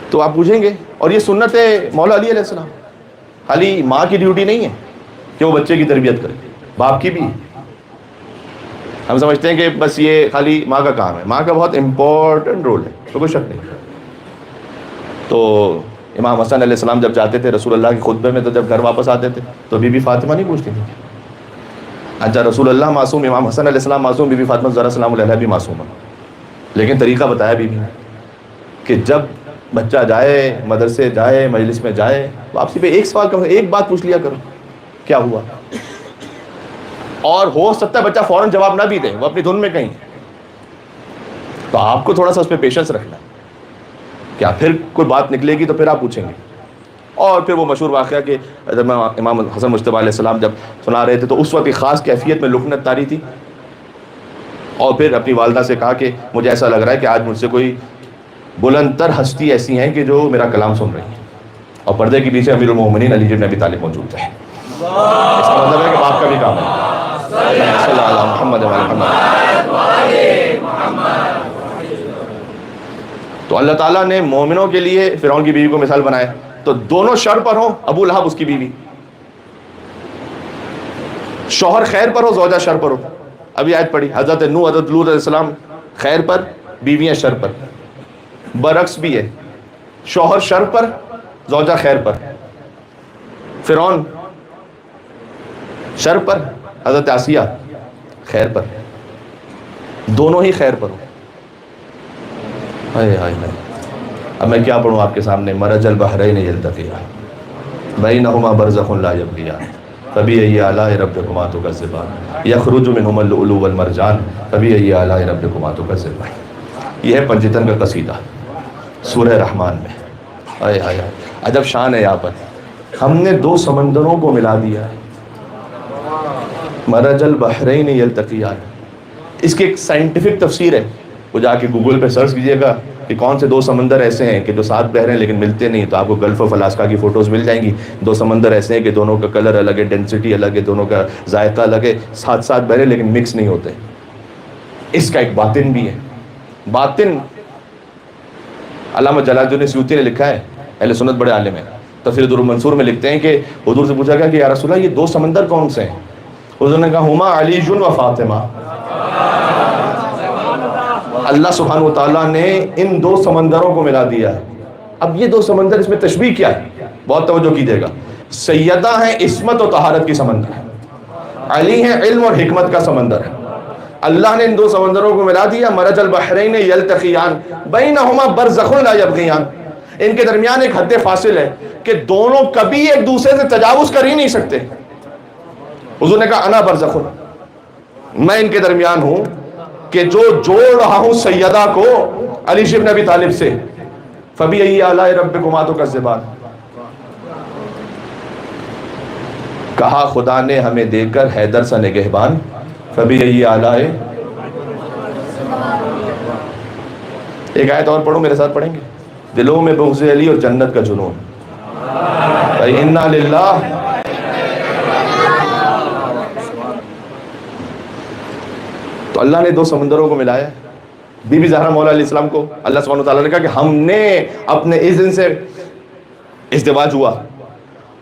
تو آپ پوچھیں گے. اور یہ سنت ہے مولا علی علیہ السلام. خالی ماں کی ڈیوٹی نہیں ہے کہ وہ بچے کی تربیت کرے، باپ کی بھی. ہم سمجھتے ہیں کہ بس یہ خالی ماں کا کام ہے. ماں کا بہت امپورٹنٹ رول ہے، تو کوئی شک نہیں. تو امام حسن علیہ السلام جب جاتے تھے رسول اللہ کے خطبے میں تو جب گھر واپس آتے تھے تو بی بی فاطمہ نہیں پوچھتی تھی. اچھا رسول اللہ معصوم، امام حسن علیہ السلام معصوم، بی بی فاطمہ زہرا سلام علیہا بھی معصوم ہے. لیکن طریقہ بتایا بی بی نے کہ جب بچہ جائے مدرسے جائے مجلس میں جائے واپسی پہ ایک سوال کرو، ایک بات پوچھ لیا کرو کیا ہوا. اور ہو سکتا ہے بچہ فوراً جواب نہ بھی دے، وہ اپنی دھن میں کہیں، تو آپ کو تھوڑا سا اس پہ پیشنس رکھنا ہے. کیا پھر کوئی بات نکلے گی تو پھر آپ پوچھیں گے. اور پھر وہ مشہور واقعہ کہ جب امام حسن مجتبیٰ علیہ السلام جب سنا رہے تھے تو اس وقت ایک خاص کیفیت میں لکنت طاری تھی، اور پھر اپنی والدہ سے کہا کہ مجھے ایسا لگ رہا ہے کہ آج مجھ سے کوئی بلند تر ہستی ایسی ہیں کہ جو میرا کلام سن رہی ہیں. اور پردے کے پیچھے امیر المومنین علی بن ابی طالب موجود ہے. اس کا مطلب ہے کہ باپ کا بھی کام ہے. صلی اللہ علیہ محمد محمد. تو اللہ تعالیٰ نے مومنوں کے لیے فرعون کی بیوی کو مثال بنایا. تو دونوں شر پر ہوں، ابو لہب اس کی بیوی، شوہر خیر پر ہو زوجہ شر پر ہو. ابھی آیت پڑھی حضرت نوح حضرت لوط علیہ السلام خیر پر، بیویاں شر پر. برعکس بھی ہے، شوہر شر پر زوجہ خیر پر. فرعون شر پر، حضرت آسیہ خیر پر. دونوں ہی خیر پر ہو. ہائے ہائے ہائے. اب میں کیا پڑھوں آپ کے سامنے؟ مرج البحرین یلتقیان بینہما برزخ لا یبغیان فبأی آلاء ربکما تکذبان یخرج منہما اللؤلؤ والمرجان فبأی آلاء ربکما تکذبان. یہ ہے پنجتن کا قصیدہ سورہ رحمان میں. ہائے ہائے ہائے. عجب شان ہے یہاں پر. ہم نے 2 سمندروں کو ملا دیا ہے. مرج البحرین یلتقیان. اس کی ایک سائنٹیفک تفسیر ہے، وہ جا کے گوگل پہ سرچ کیجئے گا کہ کون سے 2 سمندر ایسے ہیں کہ جو ساتھ بہ رہے ہیں لیکن ملتے نہیں. تو آپ کو گلف آف الاسکا کی فوٹوز مل جائیں گی. 2 سمندر ایسے ہیں کہ دونوں کا کلر الگ ہے، ڈینسٹی الگ ہے، دونوں کا ذائقہ الگ ہے، ساتھ ساتھ بہ رہے لیکن مکس نہیں ہوتے. اس کا ایک باطن بھی ہے. باطن علامہ جلال الدین سیوطی نے لکھا ہے، اہل سنت بڑے عالم ہیں، تفسیر در المنصور میں لکھتے ہیں کہ حضور سے پوچھا گیا کہ یا رسول اللہ یہ 2 سمندر کون سے ہیں؟ حضور نے کہا ہما علی و فاطمہ. اللہ سبحانہ وتعالیٰ نے ان 2 سمندروں کو ملا دیا ہے. اب یہ 2 سمندر، اس میں تشبیہ کیا ہے؟ بہت توجہ کیجیے گا. سیدہ ہیں عصمت و طہارت کی سمندر، علی ہیں علم اور حکمت کا سمندر ہے. اللہ نے ان 2 سمندروں کو ملا دیا. مرج البحرین یلتقیان بینہما برزخ لا یبغیان. ان کے درمیان ایک حد فاصل ہے کہ دونوں کبھی ایک دوسرے سے تجاوز کر ہی نہیں سکتے. حضور نے کہا انا برزخ، میں ان کے درمیان ہوں کہ جو جوڑ رہا ہوں سیدہ کو علی بن ابی طالب سے. فبأی آلاء ربکما تکذبان. کہا خدا نے ہمیں دے کر حیدر سا نگہبان. فبأی آلاء. ایک آیت اور پڑھوں، میرے ساتھ پڑھیں گے؟ دلوں میں بغض علی اور جنت کا جنون. انا للہ. تو اللہ نے 2 سمندروں کو ملایا. بی بی زہرا مولا علیہ السلام کو اللہ سبحانہ و تعالیٰ نے کہا کہ ہم نے اپنے اذن سے ازدواج ہوا،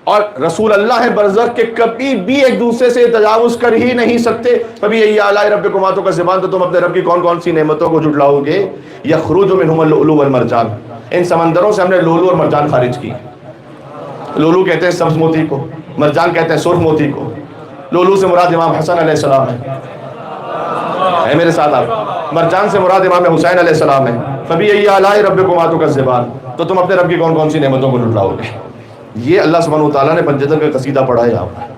اور رسول اللہ برزخ کے کبھی بھی ایک دوسرے سے تجاوز کر ہی نہیں سکتے. کبھی یہی آلاء ربکما تو کا زبان، تو تم اپنے رب کی کون کون سی نعمتوں کو جھٹلاؤ گے. یخرج منہم اللؤلؤ والمرجان، ان سمندروں سے ہم نے لولو اور مرجان خارج کی. لولو کہتے ہیں سبز موتی کو، مرجان کہتے ہیں سرخ موتی کو. لولو سے مراد امام حسن علیہ السلام ہے میرے ساتھ آپ. مرجان سے مراد امام حسین علیہ السلام ہے. کبھی یہی آلاء ربکما تو کا زبان، تو تم اپنے رب کی کون کون سی نعمتوں کو جھٹلاؤ گے. یہ اللہ سبحانہ وتعالیٰ نے پنجتن کا قصیدہ پڑھا ہے یہاں پر.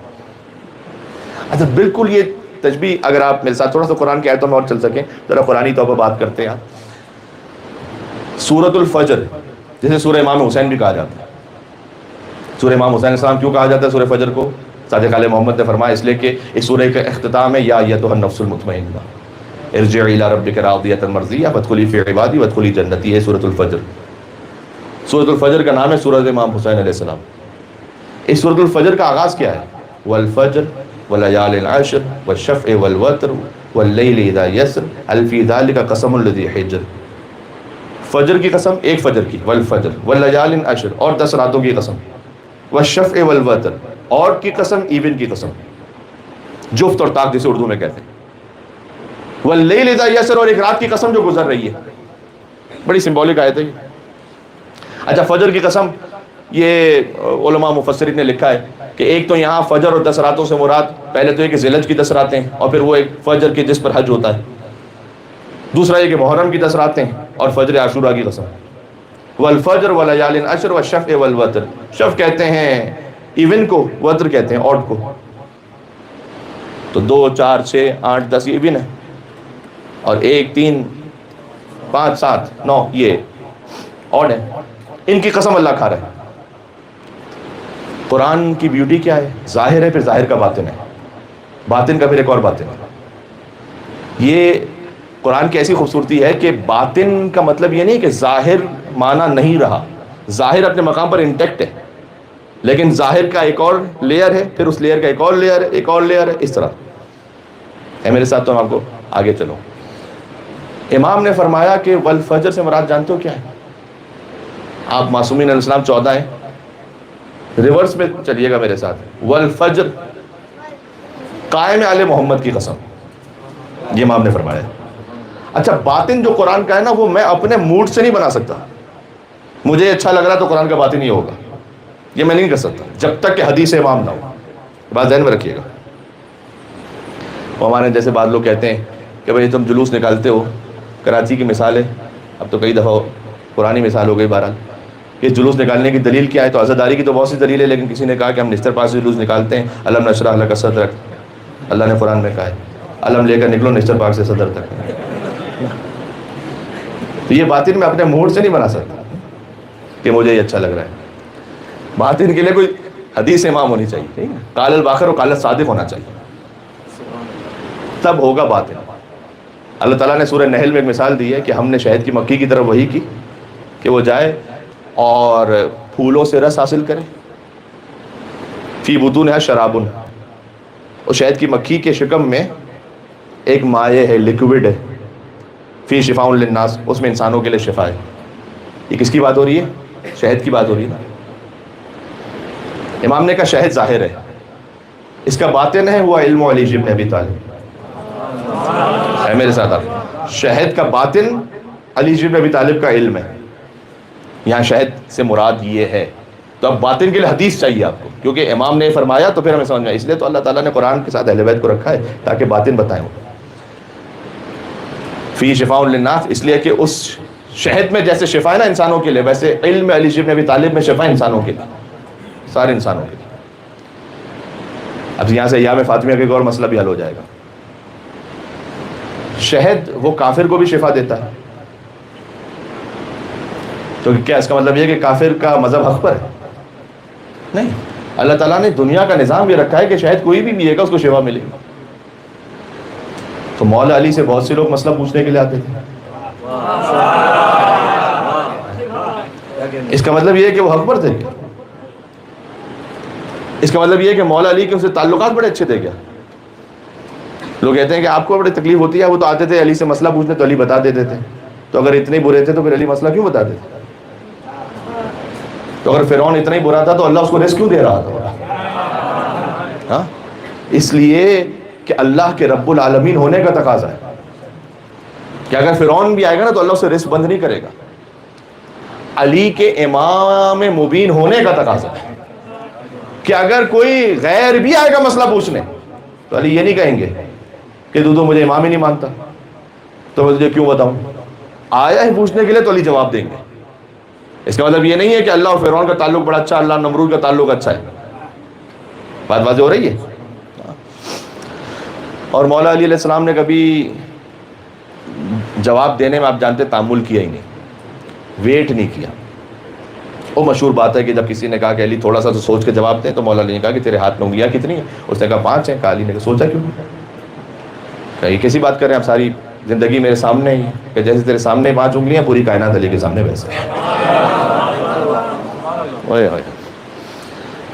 اچھا بالکل یہ تشبیہ، اگر آپ میرے ساتھ تھوڑا سا قرآن کی آیتوں میں اور چل سکیں ذرا قرآنی طور پر بات کرتے ہیں. سورۃ الفجر جسے سورہ امام حسین بھی کہا جاتا ہے. سورہ امام حسین السلام کیوں کہا جاتا ہے سورہ فجر کو؟ صادق علیہ محمد نے فرمایا اس لیے کہ اس سورہ کا اختتام ہے یا ایتھا النفس المطمئنہ ارجعی الی ربک راضیۃ مرضیہ فادخلی فی عبادی وادخلی جنتی. ہے سورۃ الفجر. سورۃ الفجر کا نام ہے سورۃ امام حسین علیہ السلام. اس سورۃ الفجر کا آغاز کیا ہے؟ والفجر ولیال عشر والشفع والوتر واللیل اذا یسر هل فی ذلک قسم لذی حجر. فجر کی قسم، ایک فجر کی، والفجر ولیال عشر اور 10 راتوں کی قسم، والشفع والوتر اور کی قسم، ایون کی قسم، جفت اور طاق جسے اردو میں کہتے ہیں. واللیل اذا یسر اور ایک رات کی قسم جو گزر رہی ہے. بڑی سمبولک آیت ہے. اچھا فجر کی قسم، یہ علماء مفسرین نے لکھا ہے کہ ایک تو یہاں فجر اور 10 راتوں سے مراد پہلے تو یہ کہ ذی الحج کی 10 راتیں اور پھر وہ ایک فجر کے جس پر حج ہوتا ہے. دوسرا یہ کہ محرم کی 10 راتیں اور فجر عاشورہ کی قسم. والفجر ولیال عشر والشفع والوتر. شف کہتے ہیں ایون کو، وتر کہتے ہیں آڈ کو. تو 2 4 6 8 10 یہ ایون ہے، اور 1 3 5 7 9 یہ آڈ ہے. ان کی قسم اللہ کھا رہا ہے. قرآن کی بیوٹی کیا ہے؟ ظاہر ہے پھر ظاہر کا باطن ہے، باطن کا پھر ایک اور باطن ہے. یہ قرآن کی ایسی خوبصورتی ہے کہ باطن کا مطلب یہ نہیں کہ ظاہر معنی نہیں رہا، ظاہر اپنے مقام پر انٹیکٹ ہے، لیکن ظاہر کا ایک اور لیئر ہے، پھر اس لیئر کا ایک اور لیئر ہے، ایک اور لیئر ہے. اس طرح ہے میرے ساتھ. تو ہم آپ کو آگے چلو. امام نے فرمایا کہ والفجر سے مراد جانتے ہو کیا ہے؟ آپ معصومین علیہ السلام 14 ہیں، ریورس میں چلیے گا میرے ساتھ. والفجر قائم آل محمد کی قسم، یہ امام نے فرمایا. اچھا باطن جو قرآن کا ہے نا وہ میں اپنے موڈ سے نہیں بنا سکتا. مجھے اچھا لگ رہا تو قرآن کا باطن یہ ہوگا، یہ میں نہیں کر سکتا جب تک کہ حدیث امام نہ ہو. بات ذہن میں رکھیے گا. وہ ہمارے جیسے بعض لوگ کہتے ہیں کہ بھائی تم جلوس نکالتے ہو، کراچی کی مثال ہے، اب تو کئی دفعہ پرانی مثال ہو گئی. بہرحال یہ جلوس نکالنے کی دلیل کیا ہے؟ تو عزاداری کی تو بہت سی دلیل ہے، لیکن کسی نے کہا کہ ہم نشتر پاس سے جلوس نکالتے ہیں. علم نشرح لک صدرک، اللہ نے قرآن میں کہا ہے علم لے کر نکلو نشتر پاک سے صدر تک. تو یہ باطن میں اپنے موڈ سے نہیں بنا سکتا کہ مجھے یہ اچھا لگ رہا ہے. باطن کے لیے کوئی حدیث امام ہونی چاہیے، ٹھیک ہے؟ قال الباقر و قال الصادق ہونا چاہیے، تب ہوگا باطن. اللہ تعالیٰ نے سورہ نحل میں ایک مثال دی ہے کہ ہم نے شہد کی مکھی کی طرف وحی کی کہ وہ جائے اور پھولوں سے رس حاصل کرے. فی بطونہا شراب، اور شہد کی مکھی کے شکم میں ایک مائع ہے، لیکوڈ ہے. فی شفاء للناس، اس میں انسانوں کے لیے شفا ہے. یہ کس کی بات ہو رہی ہے؟ شہد کی بات ہو رہی ہے نا. امام نے کہا شہد ظاہر ہے، اس کا باطن ہے وہ علم علی ابن ابی طالب. ہے میرے ساتھ آپ؟ شہد کا باطن علی ابن ابی طالب کا علم ہے. یہاں شہد سے مراد یہ ہے. تو اب باطن کے لیے حدیث چاہیے آپ کو، کیونکہ امام نے فرمایا تو پھر ہمیں سمجھ میں آیا. اس لیے تو اللہ تعالیٰ نے قرآن کے ساتھ اہل بیت کو رکھا ہے تاکہ باطن بتائیں. فی شفاء للناس، اس لیے کہ اس شہد میں جیسے شفا ہے نا انسانوں کے لیے، ویسے علم علی ابن ابی طالب میں شفا انسانوں کے لیے، سارے انسانوں کے لیے. اب یہاں سے ایام فاطمیہ کا ایک اور مسئلہ بھی حل ہو جائے گا. شہد وہ کافر کو بھی شفا دیتا ہے، تو کیا اس کا مطلب یہ کہ کافر کا مذہب حق پر ہے؟ نہیں. اللہ تعالیٰ نے دنیا کا نظام یہ رکھا ہے کہ شاید کوئی بھی پیے گا اس کو شفا ملے گی. تو مولا علی سے بہت سے لوگ مسئلہ پوچھنے کے لیے آتے تھے. اس کا مطلب یہ ہے کہ وہ حق پر تھے کیا؟ اس کا مطلب یہ ہے کہ مولا علی کے ان سے تعلقات بڑے اچھے تھے کیا؟ لوگ کہتے ہیں کہ آپ کو بڑی تکلیف ہوتی ہے، وہ تو آتے تھے علی سے مسئلہ پوچھنے تو علی بتا دیتے تھے، تو اگر اتنے برے تھے تو پھر علی مسئلہ کیوں بتا دیتے؟ تو اگر فرعون اتنا ہی برا تھا تو اللہ اس کو رزق کیوں دے رہا تھا؟ ہاں، اس لیے کہ اللہ کے رب العالمین ہونے کا تقاضا ہے کہ اگر فرعون بھی آئے گا نا تو اللہ اسے رزق بند نہیں کرے گا. علی کے امام مبین ہونے کا تقاضا ہے کہ اگر کوئی غیر بھی آئے گا مسئلہ پوچھنے تو علی یہ نہیں کہیں گے کہ تو مجھے امام ہی نہیں مانتا تو میں تجھے کیوں بتاؤں. آیا ہی پوچھنے کے لیے تو علی جواب دیں گے. اس کا مطلب یہ نہیں ہے کہ اللہ اور فرعون کا تعلق بڑا اچھا، اللہ نمرود کا تعلق اچھا ہے. بات واضح ہو رہی ہے. اور مولا علی علیہ السلام نے کبھی جواب دینے میں آپ جانتے تعامل کیا ہی نہیں، ویٹ نہیں کیا. وہ مشہور بات ہے کہ جب کسی نے کہا کہ علی تھوڑا سا تو سوچ کے جواب دیں تو مولا علی نے کہا کہ تیرے ہاتھ میں انگلیاں کتنی ہیں؟ اس نے کہا 5 ہیں. کہا علی نے کہا سوچا کیوں نہیں؟ کہا یہ کیسی بات کر رہے ہیں آپ، ساری زندگی میرے سامنے ہی کہ جیسے تیرے سامنے 5 انگلیاں پوری کائنات علی کے سامنے ویسے.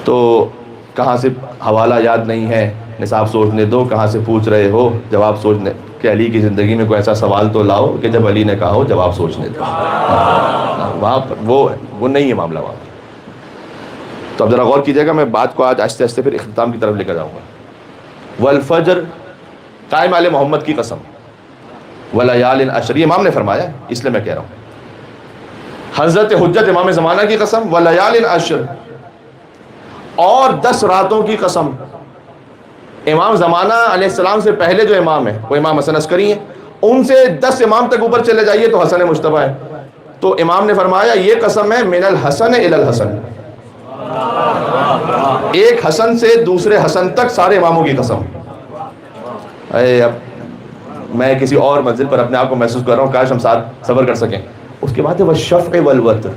تو کہاں سے حوالہ یاد نہیں ہے، نصاب سوچنے دو، کہاں سے پوچھ رہے ہو جواب سوچنے، کہ علی کی زندگی میں کوئی ایسا سوال تو لاؤ کہ جب علی نے کہا ہو جواب سوچنے دو. وہاں پر وہ نہیں ہے معاملہ وہاں. تو اب ذرا غور کیجیے گا، میں بات کو آج آہستہ آہستہ پھر اختتام کی طرف لے کر جاؤں گا. والفجر، قائم آل محمد کی قسم، ولیال عشر، یہ امام نے فرمایا اس لیے میں کہہ رہا ہوں. حضرت حجت امام زمانہ کی قسم، ولیال عشر، اور 10 راتوں کی قسم. امام زمانہ علیہ السلام سے پہلے جو امام ہے وہ امام حسن عسکری ہیں، ان سے 10 امام تک اوپر چلے جائیے تو حسن مجتبی ہے. تو امام نے فرمایا یہ قسم ہے من الحسن الی الحسن، ایک حسن سے دوسرے حسن تک سارے اماموں کی قسم. اب میں کسی اور منزل پر اپنے آپ کو محسوس کر رہا ہوں، کاش ہم ساتھ صبر کر سکیں. اس کے بعد ہے والشفع والوتر،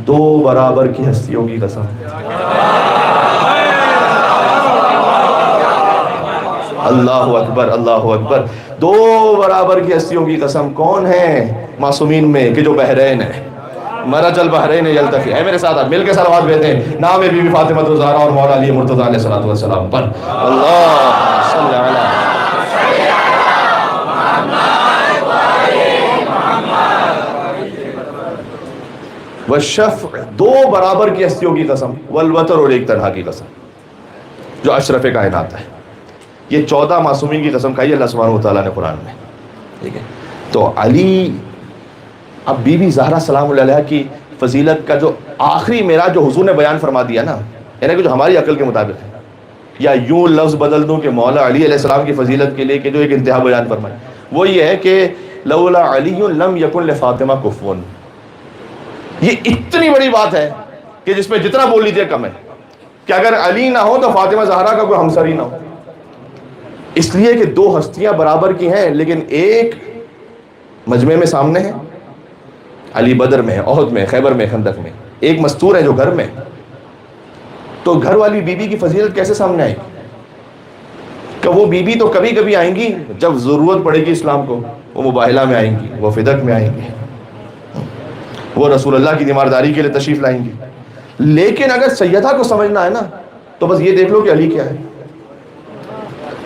2 برابر کی ہستیوں کی قسم. اللہ اکبر، اللہ اکبر. 2 برابر کی ہستیوں کی قسم. کون ہیں معصومین میں کہ جو بحرین ہے، مرج البحرین یلتقی. ہے میرے ساتھ، آپ مل کے صلوات بھیجتے ہیں نام بی بی فاطمہ الزہرا اور مولا علی مرتضیٰ علیہ الصلوۃ والسلام پر. اللہ صلی علی والشفع، 2 برابر کی ہستیوں کی قسم، والوتر، اور ایک تنہا کی قسم جو اشرف کائنات ہے. یہ 14 معصومین کی قسم کھائی اللہ سبحانہ و تعالیٰ نے قرآن میں. ٹھیک ہے. تو علی، اب بی بی زہرا سلام اللہ علیہا کی فضیلت کا جو آخری معراج جو حضور نے بیان فرما دیا نا، یعنی کہ جو ہماری عقل کے مطابق ہے، یا یوں لفظ بدل دوں کہ مولا علی علیہ السلام کی فضیلت کے لیے کہ جو ایک انتہا بیان فرمائے، وہ یہ ہے کہ لولا علی لم یکن لفاطمہ کفون. یہ اتنی بڑی بات ہے کہ جس پہ جتنا بول لیجیے کم ہے، کہ اگر علی نہ ہو تو فاطمہ زہرا کا کوئی ہمسر ہی نہ ہو. اس لیے کہ 2 ہستیاں برابر کی ہیں، لیکن ایک مجمع میں سامنے ہے، علی بدر میں، احد میں، خیبر میں، خندق میں. ایک مستور ہے جو گھر میں. تو گھر والی بی بی کی فضیلت کیسے سامنے آئے گی؟ کہ وہ بی بی تو کبھی کبھی آئیں گی جب ضرورت پڑے گی اسلام کو، وہ مباہلہ میں آئیں گی، وہ فدق میں آئیں گی، وہ رسول اللہ کی تیمارداری کے لیے تشریف لائیں گی. لیکن اگر سیدہ کو سمجھنا ہے نا تو بس یہ دیکھ لو کہ علی کیا ہے.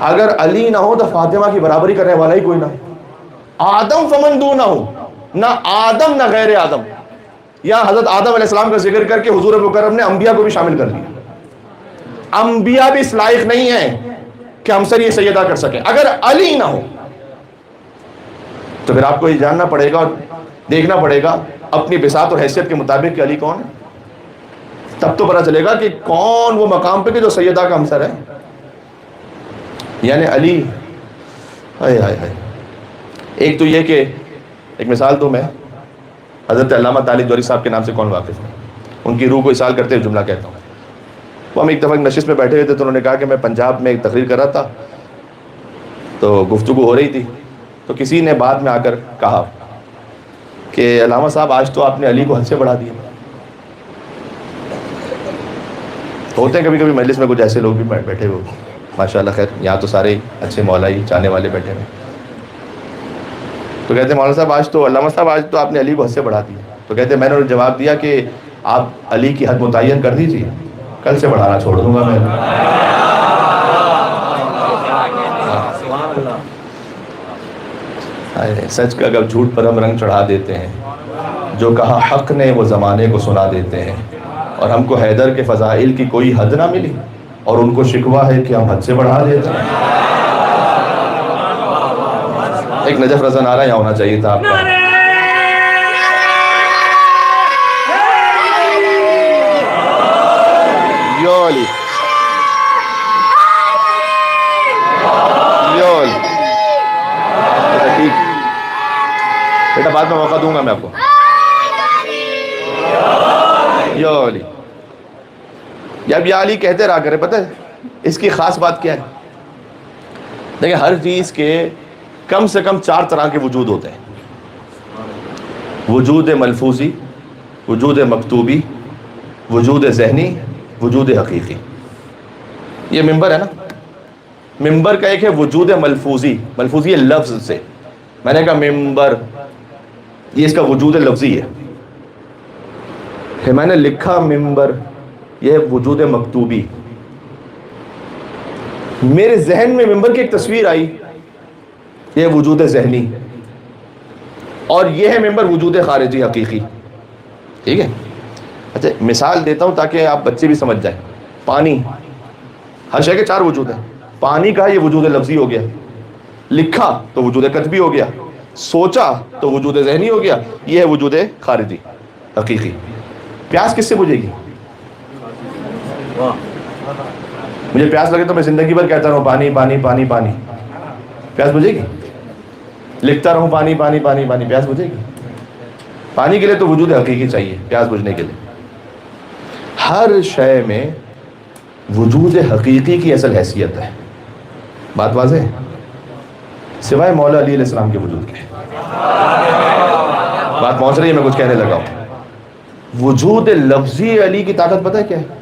اگر علی نہ ہو تو فاطمہ کی برابری کرنے والا ہی کوئی نہ ہو. آدم فمن دون نہ ہو، نہ آدم نہ غیر آدم. یہاں حضرت آدم علیہ السلام کا ذکر کر کے حضور مکرم نے انبیاء کو بھی شامل کر لیا. انبیاء بھی اس لائق نہیں ہیں کہ ہم سر یہ سیدہ کر سکیں. اگر علی نہ ہو تو پھر آپ کو یہ جاننا پڑے گا اور دیکھنا پڑے گا اپنی بساط اور حیثیت کے مطابق کہ علی کون ہے. تب تو پتہ چلے گا کہ کون وہ مقام پہ کہ جو سیدہ کا ہمسر ہے. یعنی علی، ہائے ہائے ہائے. ایک تو یہ کہ ایک مثال تو میں حضرت علامہ طالب جوہری صاحب کے نام سے کون واقف ہے، ان کی روح کو اصال کرتے ہوئے جملہ کہتا ہوں. وہ ہم ایک دفعہ نشست میں بیٹھے ہوئے تھے تو انہوں نے کہا کہ میں پنجاب میں ایک تقریر کر رہا تھا تو گفتگو ہو رہی تھی، تو کسی نے بعد میں آ کر کہا کہ علامہ صاحب آج تو آپ نے علی کو حد سے بڑھا دیا. ہوتے ہیں کبھی کبھی مجلس میں کچھ ایسے لوگ بھی بیٹھے ہوئے، ماشاء اللہ. خیر یہاں تو سارے اچھے مولائی چاہنے والے بیٹھے ہوئے. تو کہتے ہیں مولانا صاحب آج تو، علامہ صاحب آج تو آپ نے علی کو حد سے بڑھا دیا. تو کہتے ہیں میں نے انہیں جواب دیا کہ آپ علی کی حد متعین کر دیجیے، کل سے بڑھانا چھوڑ دوں گا میں. سچ کا اگر جھوٹ پر ہم رنگ چڑھا دیتے ہیں، جو کہا حق نے وہ زمانے کو سنا دیتے ہیں، اور ہم کو حیدر کے فضائل کی کوئی حد نہ ملی اور ان کو شکوہ ہے کہ ہم حد سے بڑھا دیتے ہیں۔ ایک نجف رضا نعرہ یہاں ہونا چاہیے تھا آپ کا۔ یو علی، یو علی، بیٹا ٹھیک، بیٹا بعد میں موقع دوں گا میں آپ کو۔ یو علی، اب یا علی کہتے رہا کرے، پتہ ہے اس کی خاص بات کیا ہے؟ دیکھیں ہر چیز کے کم سے کم 4 طرح کے وجود ہوتے ہیں: وجود ملفوظی، وجود مکتوبی، وجود ذہنی، وجود حقیقی۔ یہ ممبر ہے نا، ممبر کا ایک ہے وجود ملفوظی، ملفوظی ہے لفظ سے، میں نے کہا ممبر، یہ اس کا وجود لفظی ہے کہ میں نے لکھا ممبر، یہ وجود مکتوبی۔ میرے ذہن میں ممبر کی ایک تصویر آئی، یہ وجود ذہنی، اور یہ ہے ممبر وجود خارجی حقیقی۔ ٹھیک ہے، اچھا مثال دیتا ہوں تاکہ آپ بچے بھی سمجھ جائیں۔ پانی، ہر شے کے 4 وجود ہیں۔ پانی کا یہ وجود لفظی ہو گیا، لکھا تو وجود کتبی ہو گیا، سوچا تو وجود ذہنی ہو گیا، یہ ہے وجود خارجی حقیقی۔ پیاس کس سے بجھے گی؟ مجھے پیاس لگے تو میں زندگی بھر کہتا رہوں پانی پانی پانی پانی، پیاس بجھے گی؟ لکھتا رہوں پانی پانی پانی پانی، پیاس بجھے گی؟ پانی کے لیے تو وجود حقیقی چاہیے پیاس بجھنے کے لیے۔ ہر شے میں وجود حقیقی کی اصل حیثیت ہے۔ بات واضح ہے؟ سوائے مولا علی علیہ السلام کے وجود کے۔ بات پہنچ رہی ہے، میں کچھ کہنے لگا ہوں۔ وجود لفظی علی کی طاقت پتہ ہے کیا ہے؟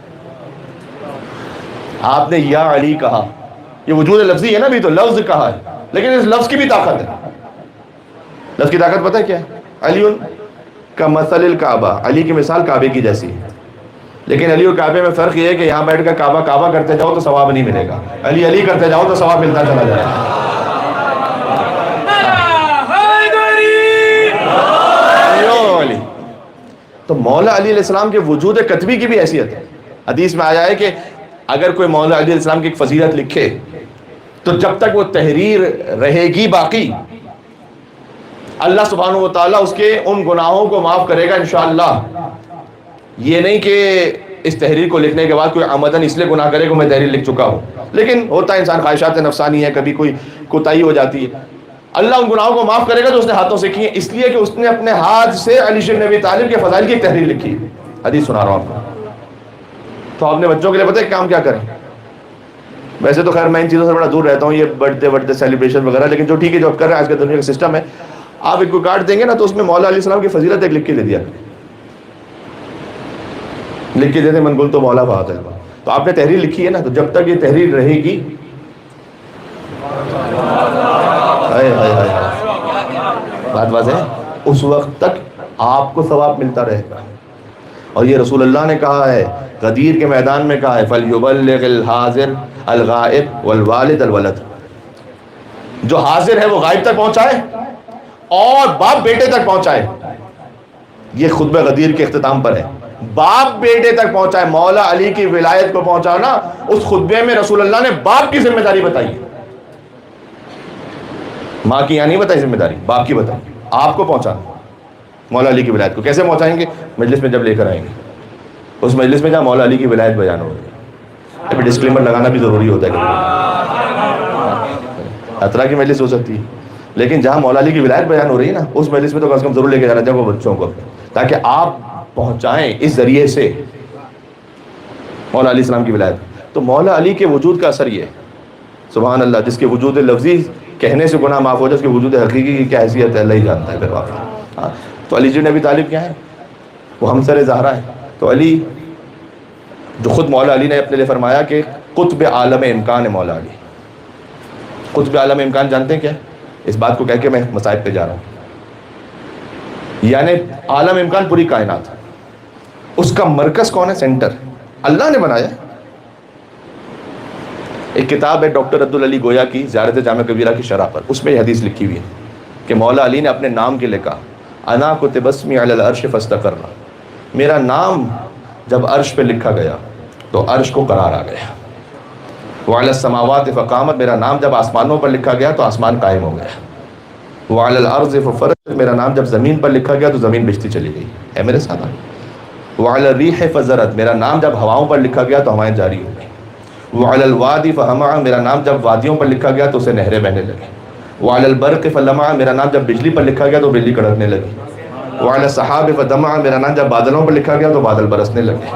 آپ نے یا علی کہا، یہ وجود لفظی ہے نا، بھی تو لفظ کہا ہے، لیکن اس لفظ کی بھی طاقت ہے۔ لفظ کی طاقت پتہ ہے کیا ہے؟ علی کا مثل الکعبہ، علی کی مثال کعبے کی جیسی ہے، لیکن علی اور کعبے میں فرق یہ ہے کہ یہاں بیٹھ کر کعبہ کعبہ کرتے جاؤ تو ثواب نہیں ملے گا، علی علی کرتے جاؤ تو ثواب ملتا چلا جائے گا۔ تو مولا علی علیہ السلام کے وجود کتبی کی بھی حیثیت ہے۔ حدیث میں آیا ہے کہ اگر کوئی مولا علی علیہ السلام کی ایک فضیلت لکھے تو جب تک وہ تحریر رہے گی باقی، اللہ سبحانہ و تعالیٰ اس کے ان گناہوں کو معاف کرے گا انشاءاللہ۔ یہ نہیں کہ اس تحریر کو لکھنے کے بعد کوئی عمدن اس لیے گناہ کرے کہ میں تحریر لکھ چکا ہوں، لیکن ہوتا ہے انسان، خواہشات نفسانی ہے، کبھی کوئی کوتاہی ہو جاتی ہے، اللہ ان گناہوں کو معاف کرے گا جو اس نے ہاتھوں سے کیے، اس لیے کہ اس نے اپنے ہاتھ سے علی بن ابی طالب کے فضائل کی ایک تحریر لکھی۔ حدیث سنا رہا ہوں آپ کو۔ تو آپ نے بچوں کے لیے پتہ ہے کام کیا کریں؟ ویسے تو خیر میں ان چیزوں سے بڑا دور رہتا ہوں، یہ برتھ ڈے سیلیبریشن وغیرہ، لیکن جو ٹھیک ہے جو آپ کر رہے ہیں، آج کے دنیا کا سسٹم ہے، آپ ایک کو کارڈ دیں گے نا تو اس میں مولا علیہ السلام کی فضیلت ایک لکھ کے دے دیا، لکھ کے دیتے من گل تو مولا بہت ہے۔ تو آپ نے تحریر لکھی ہے نا، تو جب تک یہ تحریر رہے گی، بات واضح ہے، اس وقت تک آپ کو ثواب ملتا رہے گا۔ اور یہ رسول اللہ نے کہا ہے، غدیر کے میدان میں کہا ہے، فَلْيُبَلِّغِ الْحَاضِرُ الْغَائِبُ وَالْوَالِدُ الْوَلَدُ، جو حاضر ہے وہ غائب تک پہنچائے اور باپ بیٹے تک پہنچائے۔ یہ خطبہ غدیر کے اختتام پر ہے، باپ بیٹے تک پہنچائے۔ مولا علی کی ولایت کو پہنچانا، اس خطبے میں رسول اللہ نے باپ کی ذمہ داری بتائی ہے، ماں کی یہاں نہیں بتائی ذمہ داری، باپ کی بتائی، آپ کو پہنچانا مولا علی کی ولایت کو۔ کیسے پہنچائیں گے؟ مجلس میں جب لے کر آئیں گے، اس مجلس میں جہاں مولا علی کی ولایت بیان ہو رہی ہے۔ ابھی ڈسکلیمر لگانا بھی ضروری ہوتا ہے، خطرہ کی مجلس ہو سکتی ہے، لیکن جہاں مولا علی کی ولایت بیان ہو رہی ہے نا، اس مجلس میں تو کم سے کم ضرور لے کے جانا چاہیے وہ بچوں کو، تاکہ آپ پہنچائیں اس ذریعے سے مولا علیہ السلام کی ولایت۔ تو مولا علی کے وجود کا اثر یہ ہے، سبحان اللہ، جس کے وجود لفظی کہنے سے گناہ معاف ہو جائے، اس کے وجود حقیقی کی کیا حیثیت ہے اللہ ہی جانتا ہے پھر واقعہ۔ تو علی بن ابی طالب کیا ہے؟ وہ ہمسر زہرا ہے۔ تو علی، جو خود مولا علی نے اپنے لیے فرمایا کہ قطب عالم امکان ہے مولا علی۔ قطب عالم امکان جانتے ہیں کیا؟ اس بات کو کہہ کے میں مصائب پہ جا رہا ہوں، یعنی عالم امکان پوری کائنات، اس کا مرکز کون ہے؟ سینٹر اللہ نے بنایا۔ ایک کتاب ہے ڈاکٹر عبدالعلی گویا کی زیارت جامع کبیرہ کی شرح پر، اس میں یہ حدیث لکھی ہوئی ہے کہ مولا علی نے اپنے نام کے لیے کہا انا کتب اسمی علی العرش فاستقرنا، میرا نام جب عرش پہ لکھا گیا تو عرش کو قرار آ گیا. وعلی السماوات فقامت، میرا نام جب آسمانوں پر لکھا گیا تو آسمان قائم ہو گیا. وعلی الارض ففرجت، میرا نام جب زمین پر لکھا گیا تو زمین بچھتی چلی گئی. ہے میرے ساتھ؟ وعلی الریح فزرت، میرا نام جب ہواؤں پر لکھا گیا تو ہوائیں جاری ہو گئی. وعلی الوادی فہمع، میرا نام جب وادیوں پر لکھا گیا تو اسے نہریں بہنے لگی. وعلی البرق فلمع، میرا نام جب بجلی پر لکھا گیا تو بجلی کڑکنے لگی. وعلی السحاب فدمع، میرا نام جب بادلوں پر لکھا گیا تو بادل برسنے لگے.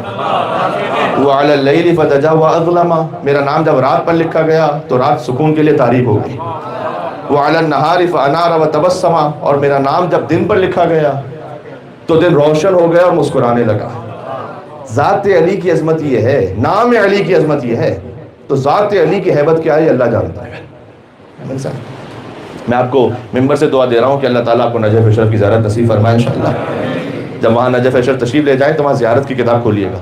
وعلی اللیل فدجا واظلم، میرا نام جب رات پر لکھا گیا تو رات سکون کے لیے تاریک ہو گئی. وعلی النہار فانار وتبسم، اور میرا نام جب دن پر لکھا گیا تو دن روشن ہو گیا اور مسکرانے لگا. ذات علی کی عظمت یہ ہے، نام علی کی عظمت یہ ہے، تو ذات علی کی ہیبت کیا ہے یہ اللہ جانتا ہے. میں آپ کو ممبر سے دعا دے رہا ہوں کہ اللہ تعالیٰ آپ کو نجف اشرف کی زیارت نصیب فرمائے انشاءاللہ. جب وہاں نجف اشرف تشریف لے جائیں تو وہاں زیارت کی کتاب کھولیے گا،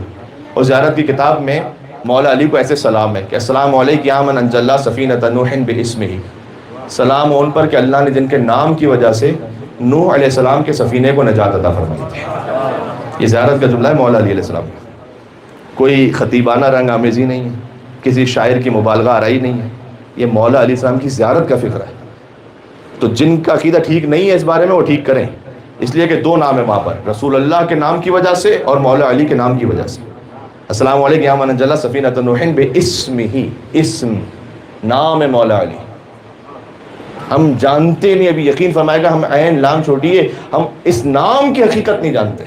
اور زیارت کی کتاب میں مولا علی کو ایسے سلام ہے کہ السلام علیک یا من انجى الله سفینۃ نوح باسمہ، سلام ان پر کہ اللہ نے جن کے نام کی وجہ سے نوح علیہ السلام کے سفینے کو نجات عطا فرمائی تھی. یہ زیارت کا جملہ ہے مولا علی علیہ السلام کا. کوئی خطیبانہ رنگ آمیزی نہیں ہے، کسی شاعر کی مبالغہ آرائی نہیں ہے، یہ مولا علیہ السلام کی زیارت کا فکر ہے. تو جن کا عقیدہ ٹھیک نہیں ہے اس بارے میں وہ ٹھیک کریں، اس لیے کہ دو نام ہے وہاں پر، رسول اللہ کے نام کی وجہ سے اور مولا علی کے نام کی وجہ سے. السلام علیکم یا من انجى الله سفینۃ نوح باسمہ، اسم نام ہے مولا علی. ہم جانتے نہیں، ابھی یقین فرمائے گا، ہم عین لام چھوڑیے، ہم اس نام کی حقیقت نہیں جانتے.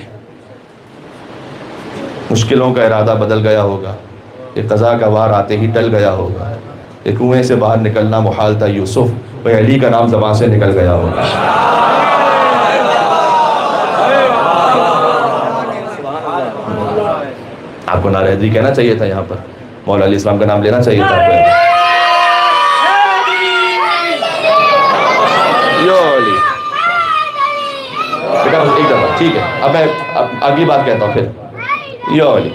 مشکلوں کا ارادہ بدل گیا ہوگا، یہ قضا کا وار آتے ہی ٹل گیا ہوگا، یہ کنویں سے باہر نکلنا محال تھا یوسف، وہ علی کا نام زبان سے نکل گیا ہوگا. آپ کو ناراضی کہنا چاہیے تھا، یہاں پر مولا علیہ السلام کا نام لینا چاہیے تھا. ایک دفعہ ٹھیک ہے، اب میں اگلی بات کہتا ہوں پھر. یو علی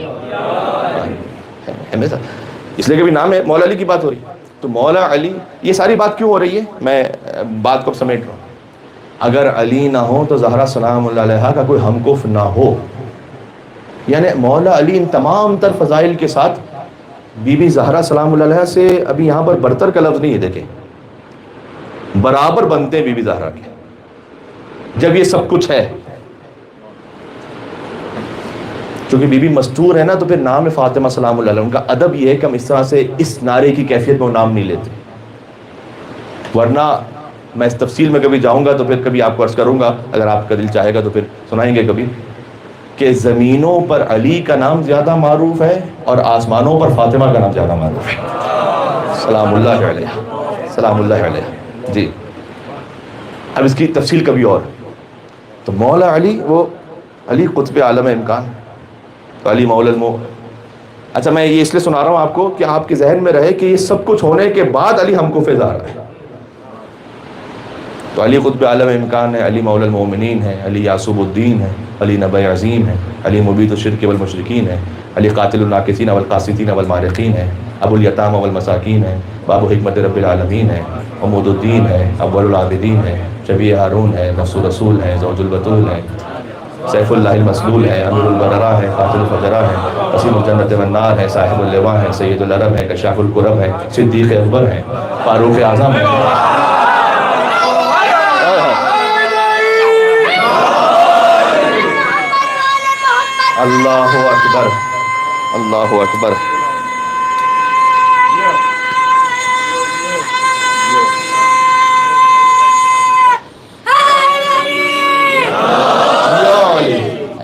اس لیے کہ بھی نام ہے، مولا علی کی بات ہو رہی ہے تو مولا علی. یہ ساری بات کیوں ہو رہی ہے، میں بات کو سمیٹ رہا ہوں. اگر علی نہ ہو تو زہرا سلام اللہ علیہا کا کوئی ہمکف نہ ہو. یعنی مولا علی ان تمام تر فضائل کے ساتھ بی بی زہرا سلام اللہ علیہا سے ابھی یہاں پر برتر کا لفظ نہیں ہے، دیکھیں برابر بنتے ہیں بی بی زہرا کے. جب یہ سب کچھ ہے، چونکہ بی بی مستور ہے نا، تو پھر نام فاطمہ سلام اللہ علیہ. ان کا ادب یہ ہے کہ ہم اس طرح سے اس نعرے کی کیفیت میں وہ نام نہیں لیتے، ورنہ میں اس تفصیل میں کبھی جاؤں گا تو پھر کبھی آپ کو عرض کروں گا، اگر آپ کا دل چاہے گا تو پھر سنائیں گے کبھی، کہ زمینوں پر علی کا نام زیادہ معروف ہے اور آسمانوں پر فاطمہ کا نام زیادہ معروف ہے. سلام اللہ علیہ، سلام اللہ علیہ. جی اب اس کی تفصیل کبھی اور. تو مولا علی وہ علی قطب عالم امکان، تو علی مولا المو. اچھا میں یہ اس لیے سنا رہا ہوں آپ کو کہ آپ کے ذہن میں رہے کہ یہ سب کچھ ہونے کے بعد علی ہم کو فضا رہا ہے. تو علی قطب عالم امکان ہے، علی مولا المومنین ہے، علی یعصب الدین ہے، علی نبی عظیم ہے، علی مبید الشرک والمشرکین ہے، علی قاتل الناکثین والقاسطین والمارقین ہے، ابو الیتام والمساکین ہے، باب حکمت رب العالمین ہے، عمود الدین ہے، اول العابدین ہے، شبیہ ہارون ہے، نفس الرسول ہے، زوج البتول ہے، سیف اللہ المسلول ہے، امیر البررہ ہے، قاتل الفجرہ ہے، قسیم الجنت والنار ہے، صاحب اللواء ہے، سید العرب ہے، کشاف الکرب ہے، صدیق اکبر ہے، فاروق اعظم ہے. اللہ اکبر، اللہ اکبر.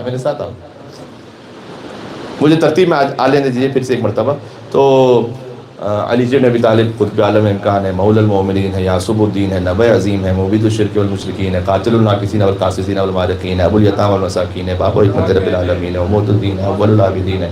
میرے ساتھ آؤ، مجھے ترتیب میں آ لینے دیجیے پھر سے ایک مرتبہ. تو علی بن ابی طالب قطب عالم امکان ہے، مولا المومنین ہے، یعصب الدین ہے، نبی عظیم ہے، مبید الشرک والمشرکین ہے، قاتل الناکثین والقاسطین والمارقین ہے، ابو الیتام والمساکین ہے، باب حکمت رب العالمین ہے، عمود الدین ہے، اول العابدین ہے،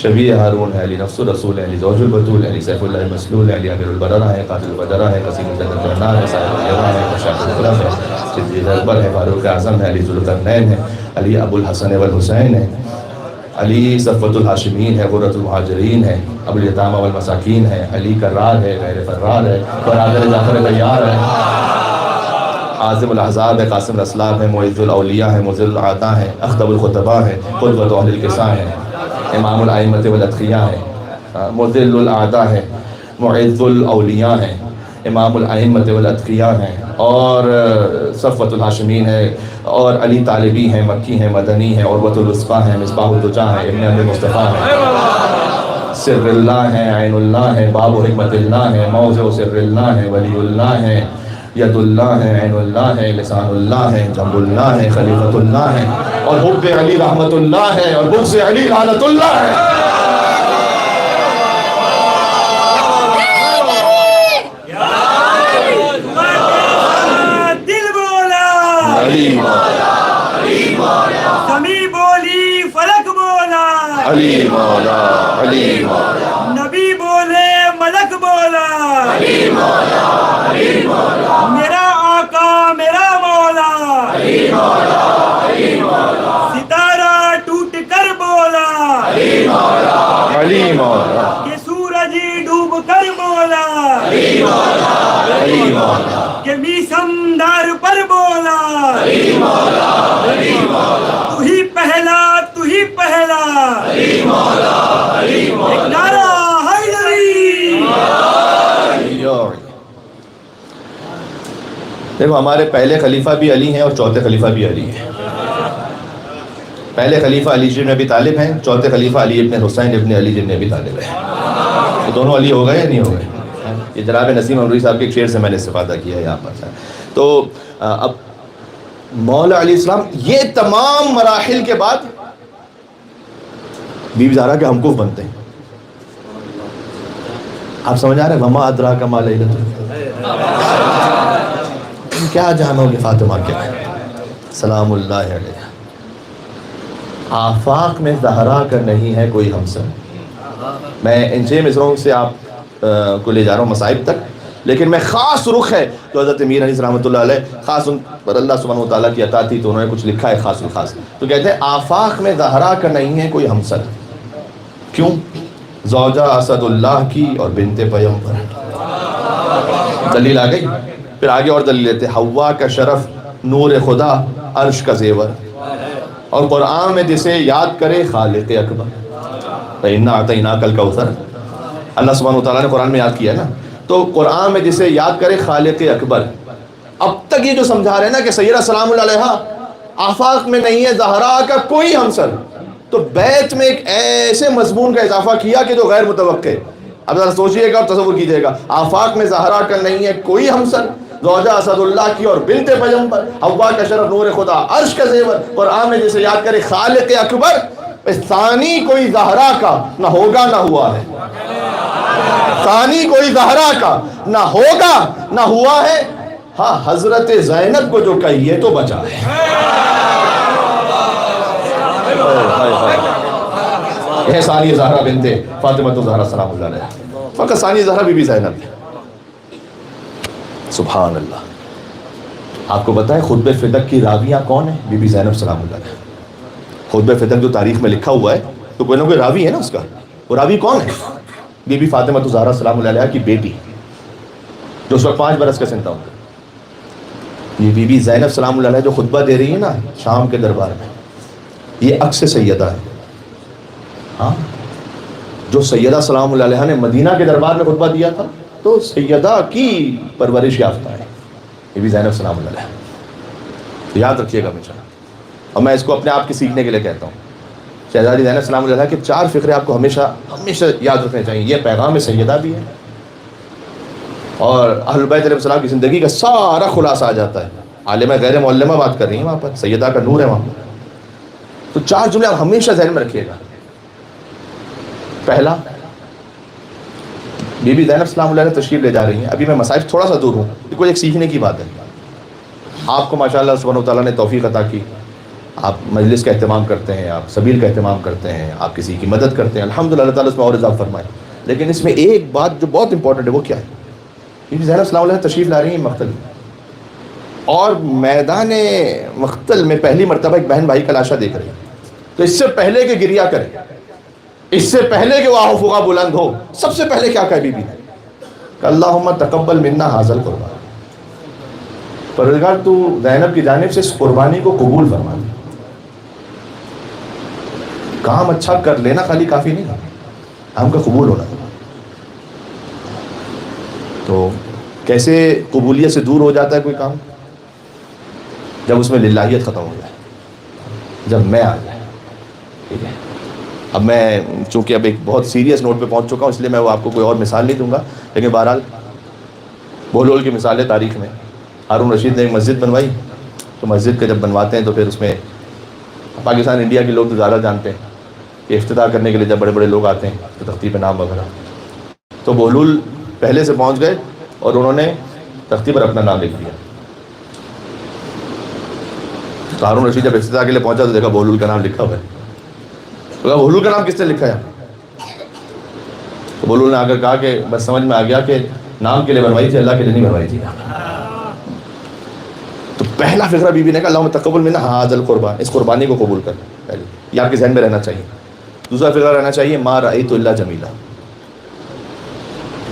شبیہ ہارون ہے، علی نفس الرسول ہے، علی زوج البتول ہے، علی سیف اللہ المسلول ہے، علی امیر البررہ ہے، قاتل الفجرہ ہے، قسیم الجنت والنار ہے، صاحب اللواء ہے، کشاف الکرب ہے، صدیق اکبر ہے، فاروق اعظم ہے، علی ذوالقرنین ہے، علی ابو الحسن والحسین ہے، علی صفوت الہاشمین ہے، غرۃ المہاجرین ہے، ابو الیتام والمساکین ہے، علی کرار ہے، غیر فرار ہے، برادر جعفر طیار ہے. عاظم الاحزاب ہے، قاسم الاسلاف ہے، معز الاولیاء ہے، مذل الاعداء ہے، اخطب الخطباء ہے، قدوۃ اہل الکساء ہے، امام الائمۃ والاتقیاء ہے، مذل الاعداء ہے، معز الاولیاء ہے، امام الائمۃ والاتقیاء ہیں، اور صفوۃ الہاشمین ہے، اور علی طالبی ہیں، مکی ہیں، مدنی ہیں، عروۃ الوثقیٰ ہیں، مصباح الدجا ہے، ابن ابی مصطفیٰ ہے، سر اللہ ہے، عین اللہ ہے، باب و حکمت اللہ ہے، موضع سر اللہ ہے، ولی اللہ ہے، ید اللہ ہے، عین اللہ ہے، لسان اللہ ہے، جنب اللہ ہے، خلیفۃ اللہ ہے، اور حب علی رحمت اللہ ہے، اور بغض علی لعنت اللہ ہے۔ دل بولا علی زمیں بولی فلک بولا علی مولا، علی مولا، نبی بولے ملک بولا میرا آقا میرا مولا ستارہ ٹوٹ کر بولا علی مولا، کہ سورج ڈوب کر بولا علی مولا، کہ میسم دار پر بولا تو ہی پہلا تو ہی پہلا ایک نعرہ حیدری۔ دیکھو ہمارے پہلے خلیفہ بھی علی ہیں اور چوتھے خلیفہ بھی علی ہیں۔ پہلے خلیفہ علی بن ابی طالب ہیں، چوتھے خلیفہ علی ابن حسین ابن علی بن ابی طالب ہیں۔ تو دونوں علی ہو گئے یا نہیں ہو گئے؟ یہ جناب نسیم امروی صاحب کے ایک شعر سے میں نے استفادہ کیا ہے یہاں پر۔ تو اب مولا علیہ السلام یہ تمام مراحل کے بعد بی بی زہرا کے ہمکوف بنتے ہیں۔ آپ سمجھ آ رہے ہیں؟ وما ادراک ما لیلۃ القدر، کیا جانو گے فاطمہ کے سلام اللہ علیہ۔ آفاق میں زہرا کا نہیں ہے کوئی ہمسر۔ میں ان 6 مصروں سے آپ کو لے جا رہا ہوں مصائب تک، لیکن میں خاص رخ ہے تو حضرت امیر حنیف رحمۃ اللہ علیہ، خاص ان پر اللہ سبحانہ وتعالیٰ کی عطا تھی تو انہوں نے کچھ لکھا ہے خاص الخاص۔ تو کہتے ہیں آفاق میں زہرا کا نہیں ہے کوئی ہمسر، کیوں؟ زوجہ اسد اللہ کی اور بنت پیغمبر۔ دلیل آ گئی، پھر آگے اور دلیل لیتے ہیں، حوا کا شرف نور خدا عرش کا زیور، اور قرآن میں جسے یاد کرے خالق اکبر۔ فَإِنَّا أَعْطَيْنَاكَ الْكَوْثَرَ، اللہ سبحانہ وتعالیٰ نے قرآن میں یاد کیا ہے نا، تو قرآن میں جسے یاد کرے خالق اکبر۔ اب تک یہ جو سمجھا رہے ہیں نا کہ سیدہ سلام اللہ علیہا آفاق میں نہیں ہے زہرا کا کوئی ہمسر، تو بیت میں ایک ایسے مضمون کا اضافہ کیا کہ جو غیر متوقع۔ اب ذرا سوچئے گا اور تصور کیجئے گا، آفاق میں زہرا کا نہیں ہے کوئی ہمسر، زوجہ اسد اللہ کی اور بنت پیغمبر، حوا کا شرف نور خدا عرش کا زیور، قرآن میں جسے یاد کرے خالق اکبر۔ ثانی کوئی زہرا کا نہ ہوگا نہ ہوا ہے، ثانی کوئی زہرا کا نہ ہوگا نہ ہوا ہے، ہاں حضرت زینب کو جو کہیے تو بچا ہے۔ یہ ثانی زہرا بنت فاطمہ الزہرا سلام اللہ علیہ، فقط ثانی زہرا بی بی زینب۔ سبحان اللہ۔ آپ کو بتائیں خطبہ فدق کی راویہ کون ہیں؟ بی بی زینب سلام اللہ علیہ۔ خطبہ فدق جو تاریخ میں لکھا ہوا ہے تو کوئی نہ کوئی راوی ہے نا اس کا، وہ راوی کون ہے؟ بی بی فاطمہ الزہرا سلام اللہ علیہ کی بیٹی، جو اس وقت 5 برس کا سن تھا۔ یہ بی بی زینب سلام اللہ علیہ جو خطبہ دے رہی ہے نا شام کے دربار میں، یہ عکس سیدہ ہے۔ ہاں، جو سیدہ سلام اللہ علیہ نے مدینہ کے دربار میں خطبہ دیا تھا تو سیدہ کی پرورش یافتہ ہے بی بی زینب سلام اللہ علیہ۔ یاد رکھیے گا ہمیشہ، اور میں اس کو اپنے آپ کی سیکھنے کے لیے کہتا ہوں۔ شہزادی زینب سلام اللہ علیہ کے 4 فقرے آپ کو ہمیشہ ہمیشہ یاد رکھنے چاہیے۔ یہ پیغام سیدہ بھی ہے، اور اہل بیت علیہ السلام کی زندگی کا سارا خلاصہ آ جاتا ہے۔ عالمہ غیر معلمہ بات کر رہی ہیں وہاں پر، سیدہ کا نور ہے وہاں پر۔ تو 4 جملے آپ ہمیشہ ذہن میں رکھیے گا۔ پہلا، بی بی زینب سلام اللہ علیہ تشریف لے جا رہی ہیں، ابھی میں مسائل تھوڑا سا دور ہوں، کوئی ایک سیکھنے کی بات ہے۔ آپ کو ماشاءاللہ سبحانہ وتعالیٰ نے توفیق عطا کی، آپ مجلس کا اہتمام کرتے ہیں، آپ سبیل کا اہتمام کرتے ہیں، آپ کسی کی مدد کرتے ہیں، الحمدللہ اللہ تعالیٰ اس میں اور اضافہ فرمائے۔ لیکن اس میں ایک بات جو بہت امپورٹنٹ ہے وہ کیا ہے؟ بی بی زینب سلام اللہ تشریف لا رہی ہیں مقتل میں، اور میدان مقتل میں پہلی مرتبہ ایک بہن بھائی کا لاشا دیکھ رہی ہے، تو اس سے پہلے کہ گریہ کرے، اس سے پہلے کہ وہ آہ و فغاں بلند ہو، سب سے پہلے کیا کہا بی بی نے کہ اللہم تقبل منا ھذا القربان۔ پروردگار تو زینب کی جانب سے اس قربانی کو قبول فرما دے. کام اچھا کر لینا خالی کافی نہیں، ہم کا قبول ہونا. تو کیسے قبولیت سے دور ہو جاتا ہے کوئی کام؟ جب اس میں للہیت ختم ہو جائے، جب میں آ جائے. ٹھیک ہے، اب میں چونکہ اب ایک بہت سیریس نوٹ پہ پہنچ چکا ہوں، اس لیے میں وہ آپ کو کوئی اور مثال نہیں دوں گا، لیکن بہرحال بہلول کی مثال ہے تاریخ میں. ہارون رشید نے ایک مسجد بنوائی، تو مسجد کا جب بنواتے ہیں تو پھر اس میں پاکستان انڈیا کے لوگ تو زیادہ جانتے ہیں کہ افتتاح کرنے کے لیے جب بڑے بڑے لوگ آتے ہیں تو تختی پہ نام وغیرہ، تو بہلول پہلے سے پہنچ گئے اور انہوں نے تختی پر اپنا نام لکھ دیا. تو ہارون رشید جب افتتاح کے لیے پہنچا تو دیکھا بہلول کا نام لکھا ہوا ہے. تو کہا بہلول کا نام کس نے لکھا ہے؟ تو بہلول نے آ کر کہا کہ بس سمجھ میں آ گیا کہ نام کے لیے بنوائی تھی، اللہ کے لیے نہیں بنوائی تھی. تو پہلا فقرہ بی بی نے کہا اللہم تقبل منا ھذا القربان، اس قربانی کو قبول کر. پہلے یہ آپ کے ذہن میں رہنا چاہیے. دوسرا فقرہ رہنا چاہیے ما رأیت الا جمیلا.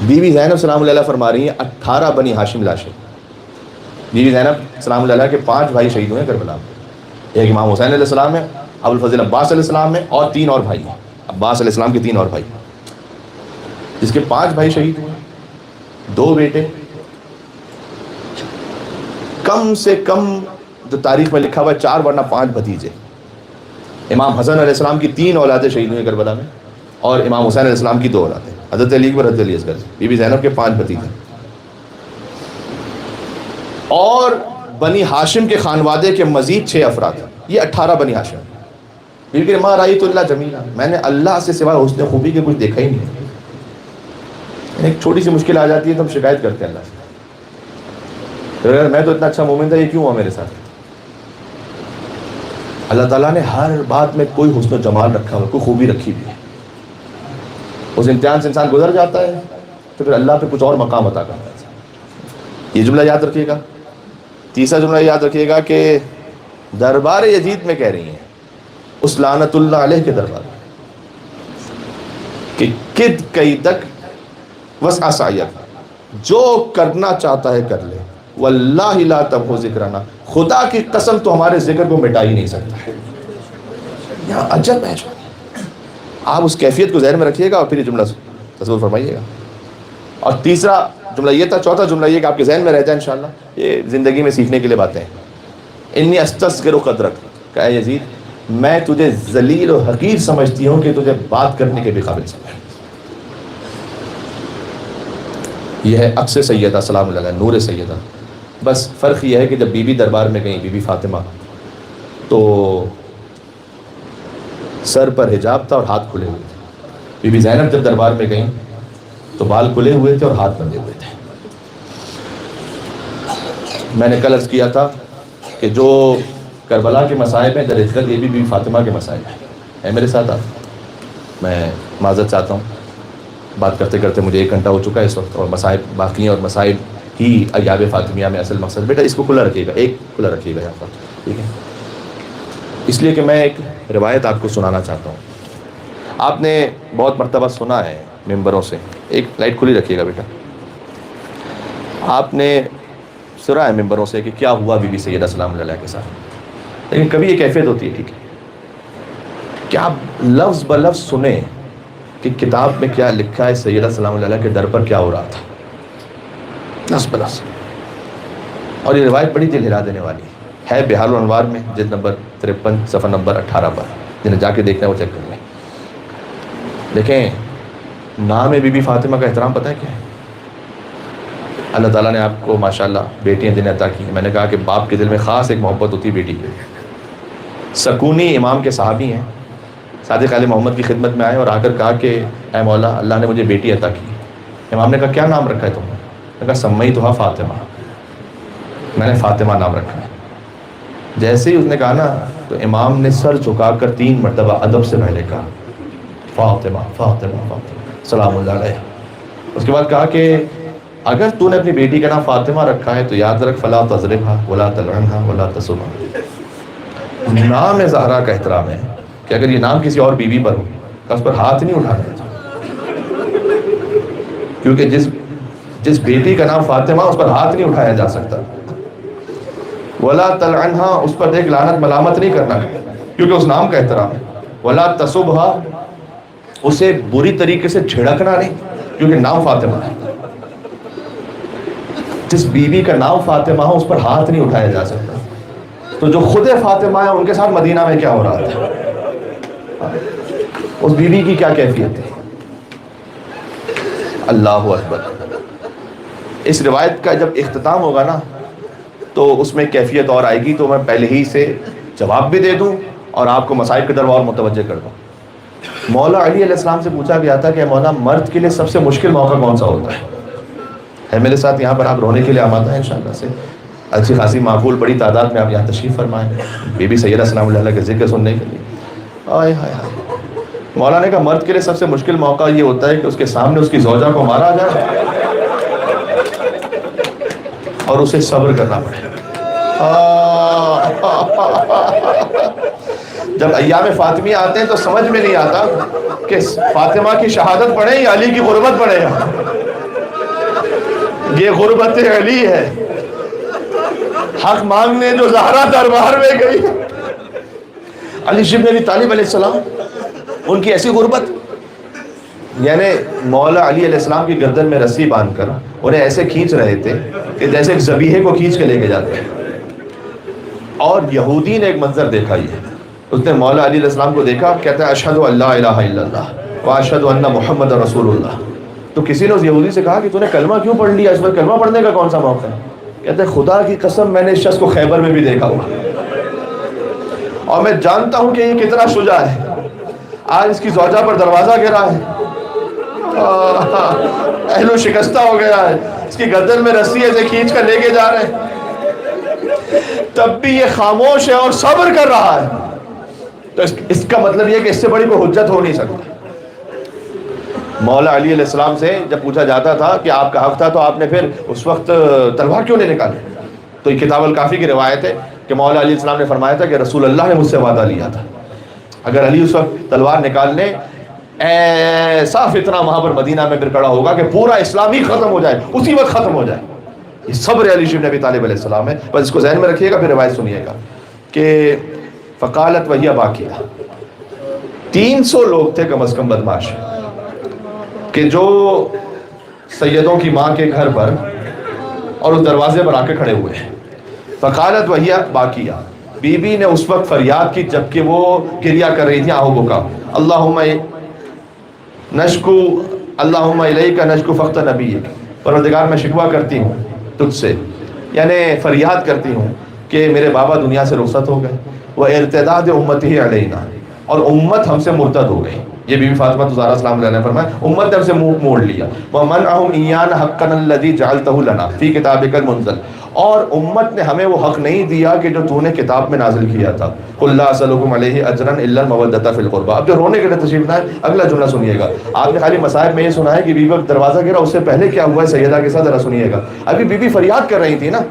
بی بی زینب سلام اللہ علیہ فرما رہی ہیں 18 بنی ہاشم لاشیں. بی بی زینب سلام اللہ علیہ کے 5 بھائی شہید ہوئے ہیں کربلا میں. ایک امام حسین علیہ السلام ہے، ابو الفضل عباس علیہ السلام ہے، اور 3 اور بھائی ہیں. عباس علیہ السلام کے 3 اور بھائی، جس کے 5 بھائی شہید ہوئے، 2 بیٹے. کم سے کم جو تاریخ میں لکھا ہوا ہے 4 ورنہ 5 بھتیجے. امام حسن علیہ السلام کی 3 اولادیں شہید ہوئی کربلا میں، اور امام حسین علیہ السلام کی 2 اولادیں، حضرت علی اکبر، حضرت علی اصغر. بی بی زینب کے 5 بھتیجے. اور بنی ہاشم کے خانوادے کے مزید 6 افراد. یہ 18 بنی ہاشم. بی بی ما رأیت الا جمیلا، میں نے اللہ سے سوائے حسن خوبی کے کچھ دیکھا ہی نہیں. ایک چھوٹی سی مشکل آ جاتی ہے تو ہم شکایت کرتے ہیں اللہ سے، میں تو اتنا اچھا مومن تھا، یہ کیوں ہوا میرے ساتھ؟ اللہ تعالیٰ نے ہر بات میں کوئی حسن و جمال رکھا ہوا، کوئی خوبی رکھی ہوئی ہے. اس امتحان سے انسان گزر جاتا ہے تو پھر اللہ پہ کچھ اور مقام عطا کرتا ہے. یہ جملہ یاد رکھیے گا. تیسرا جملہ یاد رکھیے گا کہ دربار یزید میں کہہ رہی ہیں، اس لعنت اللہ علیہ کے دربار میں، کہ کد قیدک وسع سعیک، جو کرنا چاہتا ہے کر لے، واللہ لا تمحو ذکرنا، خدا کی قسم تو ہمارے ذکر کو مٹا ہی نہیں سکتا. یہاں عجب ہے. آپ اس کیفیت کو ذہن میں رکھیے گا اور پھر یہ جملہ تصور فرمائیے گا. اور تیسرا جملہ یہ تھا. چوتھا جملہ یہ کہ آپ کے ذہن میں رہ جائے انشاءاللہ. یہ زندگی میں سیکھنے کے لیے باتیں ہیں. انی استصغر قدرک، کہ اے یزید میں تجھے ذلیل و حقیر سمجھتی ہوں کہ تجھے بات کرنے کے بھی قابل سمجھتی. یہ ہے عکس سیدہ سلام اللہ علیہ، نور سیدہ. بس فرق یہ ہے کہ جب بی بی دربار میں گئیں، بی بی فاطمہ، تو سر پر حجاب تھا اور ہاتھ کھلے ہوئے تھے. بی بی زینب جب دربار میں گئیں تو بال کھلے ہوئے تھے اور ہاتھ بندھے ہوئے تھے. میں نے کل عرض کیا تھا کہ جو کربلا کے مصائب ہیں در حقیقت یہ بھی بی بی فاطمہ کے مصائب ہیں. میرے ساتھ آپ، میں معذرت چاہتا ہوں، بات کرتے کرتے مجھے 1 گھنٹہ ہو چکا ہے اس وقت، اور مصائب باقی ہیں، اور مصائب ہی ایاب فاطمیہ میں اصل مقصد. بیٹا اس کو کھلا رکھیے گا، ایک کھلا رکھیے گا یہاں پر، ٹھیک ہے؟ اس لیے کہ میں ایک روایت آپ کو سنانا چاہتا ہوں. آپ نے بہت مرتبہ سنا ہے ممبروں سے. ایک لائٹ کھلی رکھیے گا بیٹا. آپ نے سنا ہے ممبروں سے کہ کیا ہوا بی بی سیدہ سلام اللہ علیہ کے ساتھ، لیکن کبھی یہ کیفیت ہوتی ہے، ٹھیک ہے، کہ آپ لفظ بلفظ سنیں کہ کتاب میں کیا لکھا ہے، سیدہ سلام اللہ علیہ کے در پر کیا ہو رہا تھا، لفظ بلفظ. اور یہ روایت بڑی دل ہلا دینے والی ہے. بحار الانوار میں جلد نمبر 53 صفحہ نمبر 18 پر، جنہیں جا کے دیکھنا ہے وہ چیک کر لیں. دیکھیں، نام بی بی فاطمہ کا احترام پتہ ہے کیا ہے؟ اللہ تعالیٰ نے آپ کو ماشاءاللہ بیٹیاں دینے عطا کی. میں نے کہا کہ باپ کے دل میں خاص ایک محبت ہوتی ہے بیٹی کی. سکونی امام کے صحابی ہیں، صادق آل محمد کی خدمت میں آئے اور آ کر کہا کہ اے مولا، اللہ نے مجھے بیٹی عطا کی. امام نے کہا کیا نام رکھا ہے تم نے؟ میں نے کہا سمیتھا فاطمہ، میں نے فاطمہ نام رکھا ہے. جیسے ہی اس نے کہا نا تو امام نے سر جھکا کر 3 مرتبہ ادب سے پہلے کہا فاطمہ فاطمہ فاطمہ سلام اللہ علیہ. اس کے بعد کہا کہ اگر تو نے اپنی بیٹی کا نام فاطمہ رکھا ہے تو یاد رکھ فلا تضربھا ولا تلعنھا ولا تسبھا. نام زہرا کا احترام ہے کہ اگر یہ نام کسی اور بیوی پر ہو تو اس پر ہاتھ نہیں اٹھانا، کیونکہ جس بیٹی کا نام فاطمہ اس پر ہاتھ نہیں اٹھایا جا سکتا. ولا تلعنہا، اس پر دیکھ لعنت ملامت نہیں کرنا کیونکہ اس نام کا احترام ہے. ولا تصبھا، اسے بری طریقے سے جھڑکنا نہیں کیونکہ نام فاطمہ ہے. جس بیوی کا نام فاطمہ ہو اس پر ہاتھ نہیں اٹھایا جا سکتا. تو جو خود فاطمہ ہے ان کے ساتھ مدینہ میں کیا ہو رہا تھا، اس بیوی کی کیا کیفیت تھی. اللہ اکبر. اس روایت کا جب اختتام ہوگا نا تو اس میں کیفیت اور آئے گی، تو میں پہلے ہی سے جواب بھی دے دوں اور آپ کو مصائب کی طرف اور متوجہ کر دوں. مولا علی علیہ السلام سے پوچھا گیا تھا کہ مولا مرد کے لیے سب سے مشکل موقع کون سا ہوتا ہے میرے ساتھ یہاں پر آپ رونے کے لیے آمادہ ہیں انشاءاللہ سے، اچھی خاصی معقول بڑی تعداد میں آپ یہاں تشریف فرمائیں بی بی سیدہ سلام اللہ علیہ کے ذکر سننے کے لیے. آئے ہائے ہائے. مولا نے کہا مرد کے لیے سب سے مشکل موقع یہ ہوتا ہے کہ اس کے سامنے اس کی زوجہ کو مارا جائے اور اسے صبر کرنا پڑے. جب ایام فاطمیہ آتے ہیں تو سمجھ میں نہیں آتا کہ فاطمہ کی شہادت پڑھیں یا علی کی غربت پڑھیں. یہ غربت علی ہے، حق مانگنے جو زہرا دربار میں گئی. علی بن ابی طالب علیہ السلام، ان کی ایسی غربت، یعنی مولا علی علیہ السلام کی گردن میں رسی باندھ کر انہیں ایسے کھینچ رہے تھے کہ جیسے ایک ذبیحے کو کھینچ کے لے کے جاتے ہیں. اور یہودی نے ایک منظر دیکھا، یہ اس نے مولا علی علیہ السلام کو دیکھا، کہتا ہے اشہد ان لا الہ الا اللہ واشہد ان محمد رسول اللہ. تو کسی نے اس یہودی سے کہا کہ تو نے کلمہ کیوں پڑھ لیا، اس میں کلمہ پڑھنے کا کون سا موقع ہے؟ کہتے ہیں خدا کی قسم میں نے اس شخص کو خیبر میں بھی دیکھا ہوا اور میں جانتا ہوں کہ یہ کتنا شجاع ہے. آج اس کی زوجہ پر دروازہ گرا ہے، اہل و شکستہ ہو گیا ہے، اس کی گردن میں رسی ایسے کھینچ کر لے کے جا رہے ہیں، تب بھی یہ خاموش ہے اور صبر کر رہا ہے. تو اس کا مطلب یہ ہے کہ اس سے بڑی کوئی حجت ہو نہیں سکتا. مولا علی علیہ السلام سے جب پوچھا جاتا تھا کہ آپ کا حق تھا تو آپ نے پھر اس وقت تلوار کیوں نہیں نکالی، تو یہ کتاب الکافی کی روایت ہے کہ مولا علی علیہ السلام نے فرمایا تھا کہ رسول اللہ نے مجھ سے وعدہ لیا تھا اگر علی اس وقت تلوار نکال لیں ایسا فتنہ وہاں پر مدینہ میں پھر کھڑا ہوگا کہ پورا اسلام ہی ختم ہو جائے، اسی وقت ختم ہو جائے. یہ صبر علی بن ابی طالب علیہ السلام ہے. بس اس کو ذہن میں رکھیے گا، پھر روایت سنیے گا کہ فقالت وہی باقیہ، 300 لوگ تھے کم از کم بدماش کہ جو سیدوں کی ماں کے گھر پر اور اس دروازے پر آ کے کھڑے ہوئے ہیں. فقالت وہی باقیہ، بی بی نے اس وقت فریاد کی جبکہ وہ گریا کر رہی تھی آہو بکا. اللہم نشکو اللہم الیک نشکو فقط نبیک، پروردگار میں شکوہ کرتی ہوں تجھ سے، یعنی فریاد کرتی ہوں کہ میرے بابا دنیا سے رخصت ہو گئے، وہ ارتداد امتی علینا، اور امت ہم سے مرتد ہو گئی. یہ بی بی فاطمہ زہرا سلام اللہ علیہ نے فرمایا امت نے ہم سے منہ موڑ لیا. وَمَنْعَهُمْ إِيَّانَ حَقًّا الَّذِي جَعَلْتَهُ لَنَا فِي كِتَابِكَ الْمُنزَلِ، اور امت نے ہمیں وہ حق نہیں دیا کہ جو تو نے کتاب میں نازل کیا تھا. قُلْ لَا أَسْأَلُكُمْ عَلَيْهِ أَجْرًا إِلَّا الْمَوَدَّةَ فِي الْقُرْبَى. اب جو رونے کے لیے تشریف لائے اگلا جملہ سنیے گا. آپ نے خالی مصائب میں یہ سنا ہے کہ بی بی دروازہ گرا، اس سے پہلے کیا ہوا ہے سیدہ کے ساتھ ذرا سنیے گا. ابھی بی بی فریاد کر رہی تھی نا.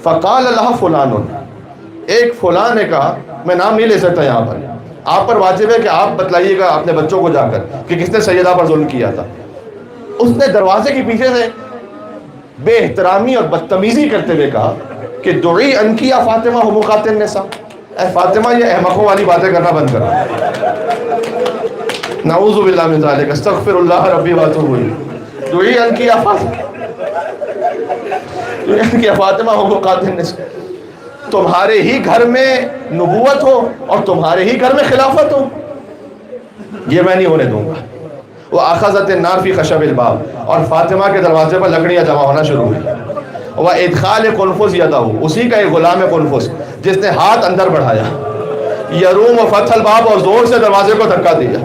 فَقَالَ لَهَا فُلَانٌ، ایک فلاں نے کہا، میں نام نہیں لے سکتا یہاں پر، آپ پر واجب ہے کہ آپ بتلائیے گا اپنے بچوں کو جا کر کہ کس نے سیدہ پر ظلم کیا تھا. اس نے دروازے کے پیچھے سے بے احترامی اور بدتمیزی کرتے ہوئے کہا کہ دعی انکی یا فاطمہ حمقات النساء، اے فاطمہ یہ احمقوں والی باتیں کرنا بند کرو. نعوذ باللہ من ذالک، استغفر اللہ ربی واتوب الیہ. دعی انکی یا فاطمہ حمقات النساء، تمہارے ہی گھر میں نبوت ہو اور تمہارے ہی گھر میں خلافت ہو، یہ میں نہیں ہونے دوں گا. وہ اخذت النار فی خشب الباب، اور فاطمہ کے دروازے پر لکڑیاں جمع ہونا شروع ہوئی. وہ ادخال قنفس یدہ، اسی کا ایک غلام قنفس جس نے ہاتھ اندر بڑھایا، یروم و فتح الباب، اور زور سے دروازے کو دھکا دیا.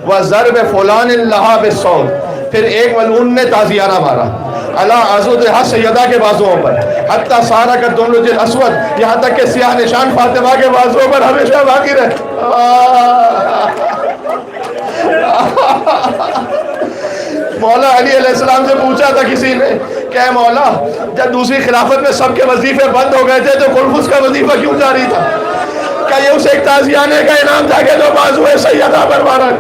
وہ ضرب فلان لہا بالصوت، پھر ایک ملعون نے تازیانہ مارا علی عضدہا، سیدہ کے بازوؤں پر، حتی سارا کا دملج الاسود، یہاں تک کہ سیاہ نشان فاطمہ کے بازوؤں پر ہمیشہ باقی رہے. مولا علی علیہ السلام سے پوچھا تھا کسی نے کہ اے مولا، جب دوسری خلافت میں سب کے وظیفے بند ہو گئے تھے تو قنفس کا وظیفہ کیوں جاری تھا؟ کیا یہ اسے ایک تازیانے کا انعام تھا کہ جو بازو سیدہ پر مارا؟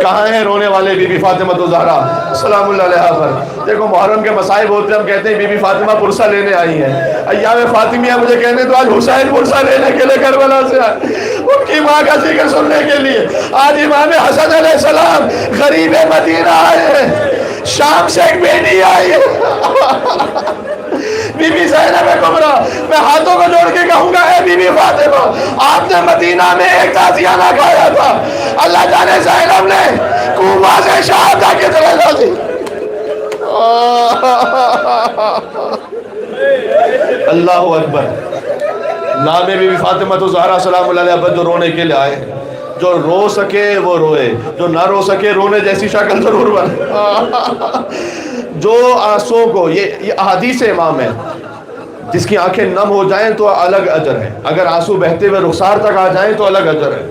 کہاں ہیں رونے والے بی بی فاطمہ الزہرا سلام اللہ علیہا پر؟ دیکھو محرم کے مصائب ہوتے ہیں، ہم کہتے ہیں بی بی فاطمہ پرسہ لینے آئی ہیں، ایام فاطمیہ مجھے کہنے تو آج حسین پرسہ لینے کے لیے کربلا سے آئے، ان کی ماں کا ذکر سننے کے لیے۔ آج امام حسن علیہ السلام غریب مدینہ آئے ہیں، شام سے ایک بیٹی آئی ہے بی بی زینب کبریٰ، میں ہاتھوں کو جوڑ کے کہوں گا اے بی بی فاطمہ، آپ نے مدینہ میں ایک تازیانہ کھایا تھا، اللہ جانے زینب نے کوفہ سے شہادہ کتنے لازی۔ اللہ اکبر۔ نام بی بی فاطمہ الزہرا سلام اللہ علیہا پر جو رونے کے لیے آئے، جو رو سکے وہ روئے، جو نہ رو سکے رونے جیسی شکل ضرور بنے۔ جو آنسوں کو، یہ احادیث امام ہے، جس کی آنکھیں نم ہو جائیں تو الگ اجر ہے، اگر آنسو بہتے ہوئے رخسار تک آ جائیں تو الگ اجر ہے،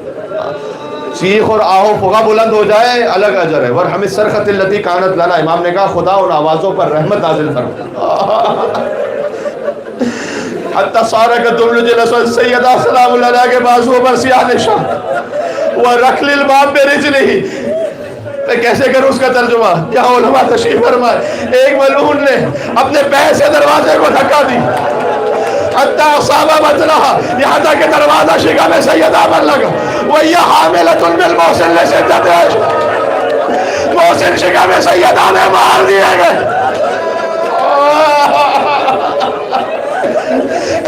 چیخ اور آہو فغا بلند ہو جائے الگ اجر ہے۔ وَرْحَمِ الصَّرْخَةِ الَّتِي كَانَتْ لَنَا، امام نے کہا خدا ان آوازوں پر رحمت نازل فرما۔ حتی صارت تملج سیدہ سلام اللہ علیہ کے بازو پر سیاہ نشان، وَرَكْلِ الْبَابِ بِرِجْلِهِ، کیسے کروں اس کا ترجمہ؟ یہاں علماء تشریف فرمائے، ایک ملعون نے اپنے پیر سے دروازے کو دھکا دی، حتی اصاب بطنها، یہاں تک کہ دروازہ شکم سیدہ پر لگا، وَهِيَ حَامِلَةٌ بِالْمُحْسِنِ لِسِتَّةِ أَشْهُرٍ، محسن شکم سیدہ میں مار دیے گئے۔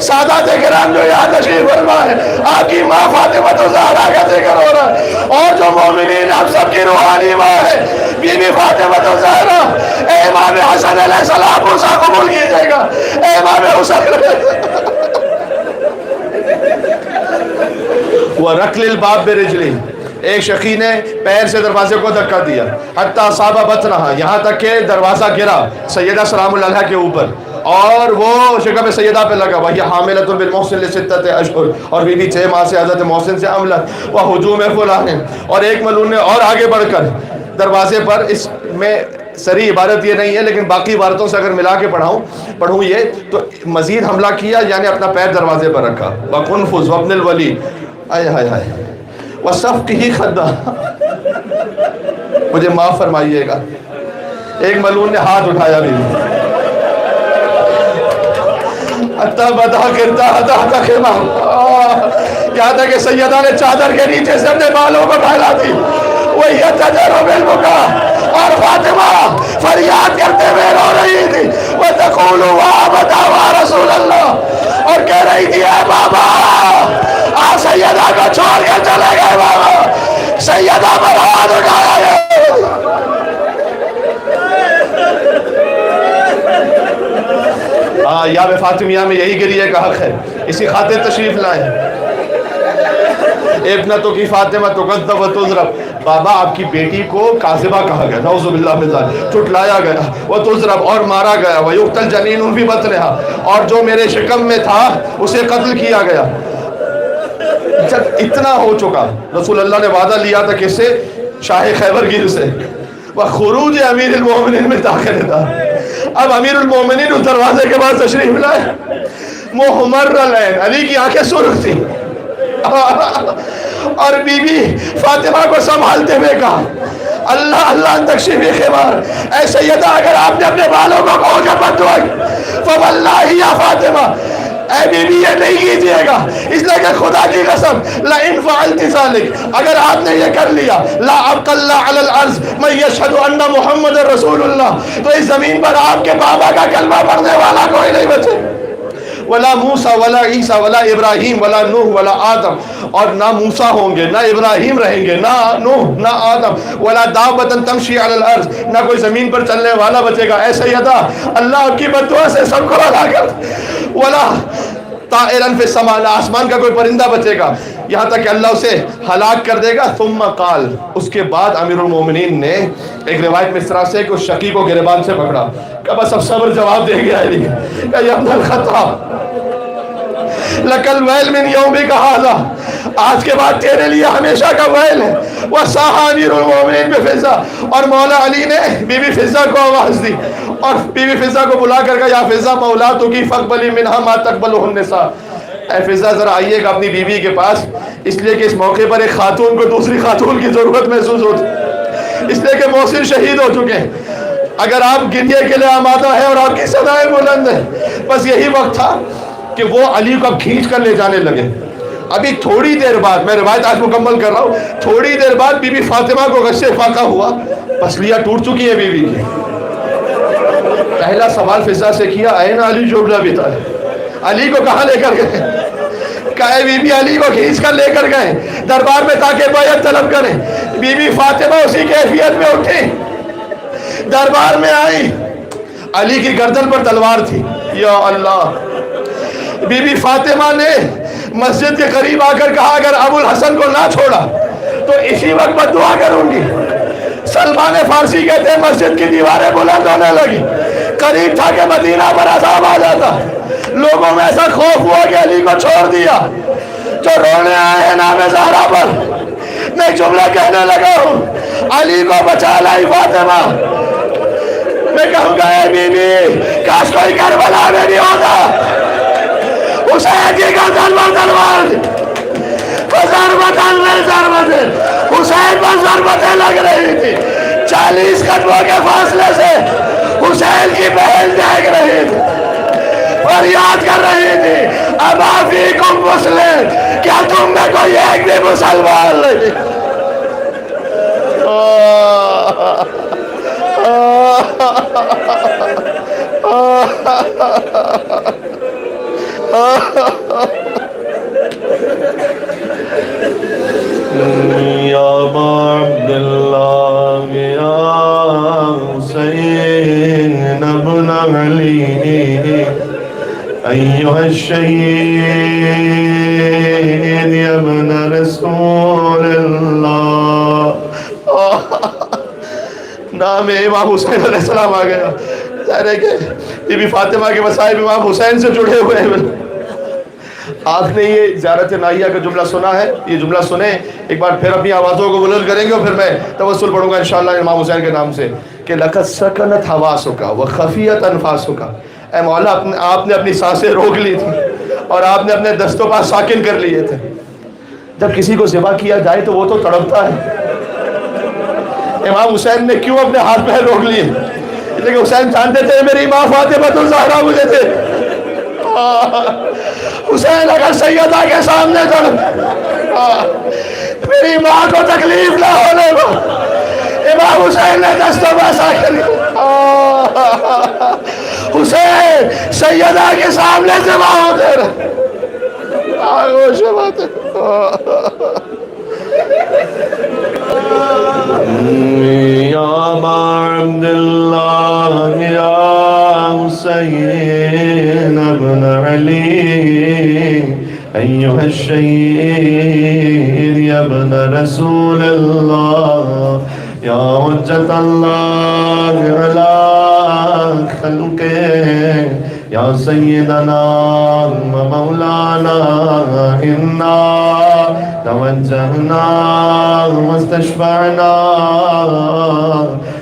سادات کرام جو یہاں تشریف فرمائے، آپ کی ماں فاطمہ الزہرا کا ذکر ہو رہا ہے، اور جو مومنین ہم سب کی روحانی ماں ہے بی بی فاطمہ الزہرا۔ اے امام حسن علیہ السلام پرسہ قبول کیجئے گا، اے امام حسن وَرَكْلِ الْبَابِ بِرِجْلِهِ، ایک شقی نے پیر سے دروازے کو دھکا دیا، حتی اصاب بطنها، یہاں تک کہ دروازہ گرا سیدہ سلام اللہ علیہا کے اوپر، اور وہ شکم سیدہ پہ لگا، وہی حاملۃ بالمحسن لستۃ اشہر، اور بی بی 6 ماہ سے حضرت محسن سے عملت، وہ ہجوم فلاں، اور ایک ملعون نے اور آگے بڑھ کر دروازے پر، اس میں سری عبارت یہ نہیں ہے لیکن باقی عبارتوں سے اگر ملا کے پڑھوں یہ تو مزید حملہ کیا، یعنی اپنا پیر دروازے پر رکھا، وَقُنْفُذْ وَابْنِ الْوَلِيدِ، آئے ہائے ہائے، وَصَفْقِهِ خَدَّ، مجھے معاف فرمائیے گا، ایک ملعون نے ہاتھ اٹھایا بھی، حتی بدا کرتا تحت خیمہ، یہاں تک کہ سیدہ نے چادر کے نیچے سے اپنے بالوں کو پھیلا دی، وَهِيَ تَجَرُ بِالْبُكَاءِ، اور فاطمہ فریاد کرتے ہوئے رو رہی تھی، وَتَقُولُ وَعَبَدَا وَرَسُولَ اللَّهِ، اور کہہ رہی تھی اے بابا آپ سیدہ کو چھوڑ کر چلے گئے، بابا سیدہ پر ہاتھ اٹھایا ہے۔ یاب فاطمیہ میں یہی گریہ کا حق ہے، اسی خاطر تشریف لائیں۔ ابنتو کی فاطمہ تقذب و تضرب، بابا آپ کی بیٹی کو کاذبہ کہا گیا، نعوذ باللہ من ذالک، جھٹلایا گیا، وہ تضرب، اور مارا گیا، ویقتل جنین فی بطنہا، اور جو میرے شکم میں تھا اسے قتل کیا گیا۔ جب اتنا ہو چکا، رسول اللہ نے وعدہ لیا تھا کس سے؟ شاہ خیبر گیر سے، وخروج امیر المومنین میں داخل تھا۔ اب امیر المومنین اس دروازے کے بعد تشریف لائے، محمر العین، علی کی آنکھیں سرخ تھی، اور بی بی فاطمہ کو سنبھالتے ہوئے کہا اللہ اللہ تکشفی خمار، اے سیدہ اگر آپ نے اپنے بالوں کو کھول کر بد دعا فواللہ یا فاطمہ، اے بی بی یہ نہیں کیجئے گا، اس لئے کہ خدا کی قسم لَإِن فَعَلْتِ ذَلِكَ، اگر آپ نے یہ کر لیا لا ابقى اللہ علی الارض من یشہد ان محمد رسول اللہ، تو اس زمین پر آپ کے بابا کا کلمہ پڑھنے والا کوئی نہیں بچے، ولا موسیٰ ولا عیسیٰ ولا ابراہیم ولا نوح ولا آدم، اور نہ موسیٰ ہوں گے، نہ ابراہیم رہیں گے، نہ نوح نہ آدم، ولا دابۃ تمشی علی الارض، نہ کوئی زمین پر چلنے والا بچے گا۔ اے سیدہ اللہ کی بددعا سے سب کو بھلا کر، ولا طائرن فی السماء، نہ آسمان کا کوئی پرندہ بچے گا، یہاں تک کہ اللہ اسے ہلاک کر دے گا۔ ثم قال، اس کے بعد امیر المومنین نے ایک روایت میں اس طرح سے کہ اس شقی کو گریبان سے پکڑا، کہ بس اب صبر جواب دے گیا علی، کہ یا ابن الخطاب لکل ویل من یومک ھذا، آج کے بعد تیرے لیے ہمیشہ کا ویل ہے۔ وصاح امیر المومنین بفضہ، اور مولا علی نے بی بی فضہ کو آواز دی، اور بی بی فضہ کو بلا کر کہا یا فضہ مولاتکی فاقبلی منہا ما تقبلہ النساء، اے فضہ ذرا آئیے گا اپنی بیوی کے پاس، اس لیے کہ اس موقع پر ایک خاتون کو دوسری خاتون کی ضرورت محسوس ہوتی، اس لیے کہ محسن شہید ہو چکے ہیں. اگر آپ گریے کے لیے آمادہ ہے اور آپ کی صدائیں بلند ہیں، بس یہی وقت تھا کہ وہ علی کو اب کھینچ کر لے جانے لگے. ابھی تھوڑی دیر بعد، میں روایت آج مکمل کر رہا ہوں، تھوڑی دیر بعد بی بی فاطمہ کو غش فاقہ ہوا، پسلیاں ٹوٹ چکی ہیں بی بی کی. پہلا سوال فضا سے کیا، این علی جو ابی طالب، علی کو کہاں لے کر گئے؟ کہے بی بی علی کو کھینچ کر لے کر گئے دربار میں تاکہ بیعت طلب کریں. بی بی فاطمہ اسی کیفیت میں اٹھی، دربار میں آئی، علی کی گردن پر تلوار تھی. یا اللہ. بی بی فاطمہ نے مسجد کے قریب آ کر کہا اگر ابو الحسن کو نہ چھوڑا تو اسی وقت بد دعا کروں گی. سلمان فارسی کہتے ہیں مسجد کی دیواریں بلند ہونے لگی، قریب تھا کہ مدینہ پر عذاب آ جاتا. لوگوں میں ایسا خوف ہوا کہ علی کو چھوڑ دیا. جو رونے آئے ہیں نام زہرا پر، میں ایک جملہ کہنے لگا ہوں، علی کو بچا لائی فاطمہ. میں کہوں گا اے بی بی کاش کوئی کربلا میں نہیں ہوتا. حسین کی گردن پر تلوار تھی، حسین پر ضربتیں لگ رہی تھی. 40 قدموں کے فاصلے سے حسین کی بہن دیکھ رہی تھی، فریاد کر رہی تھی ابا فیکم مسلم، کیا تم میں کوئی ایک بھی مسلمان نہیں؟ یا ابا عبداللہ یا حسین ابن علی ایھا الشہید یا ابن رسول اللہ. نام امام حسین علیہ السلام آ گیا. ظاہر ہے کہ بی بی فاطمہ کے مصائب امام حسین سے جڑے ہوئے ہیں. آپ نے یہ زیارت نائیہ کا جملہ سنا ہے، یہ جملہ سنیں ایک بار، پھر اپنی آوازوں کو بلند کریں گے اور پھر میں توسل پڑھوں گا انشاءاللہ امام حسین کے نام سے کہ لقد سکنت حواسک وخفیت انفاسک. اے مولا آپ نے اپنی سانسیں روک لی تھی اور آپ نے اپنے دست و پا ساکن کر لیے تھے. جب کسی کو ذبح کیا جائے تو وہ تو تڑپتا ہے. امام حسین نے کیوں اپنے ہاتھ پیر روک لیے؟ لیکن حسین جانتے تھے میری ماں فاطمہ الزہرا مجھے تھے. حسین اگر سیدہ کے سامنے میری ماں کو تکلیف نہ ہونے کو، امام حسین نے دست و پا ساکن. حسین سیدہ کے سامنے ذبح ہوتے رہے. آغوش بات ہے. یا ابا عبداللہ یا حسین ابن علی ایھا الشہید یا ابن رسول اللہ یا حجت اللہ علی خلقہ یا سیدنا و مولانا انا توجہنا واستشفعنا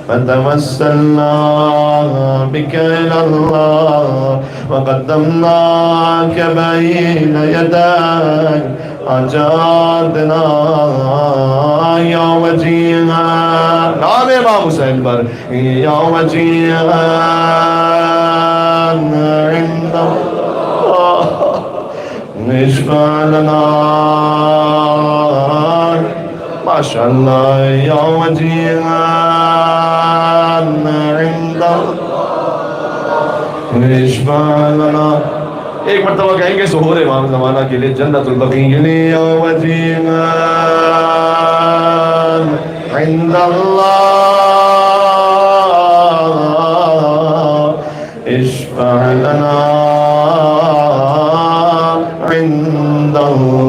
فتوسلنا بك إلى الله وقدمناك بين يديك حاجاتنا یا وجیہا. نام امام حسین پر یا وجیہا عند اللہ اشفع لنا ماشاءاللہ یا وجیہا عند اللہ اشفع لنا. ایک مرتبہ کہیں گے ظہور امام زمانہ کے لیے جنت البقیع یا وجیہا عند اللہ اشفع لنا عند اللہ.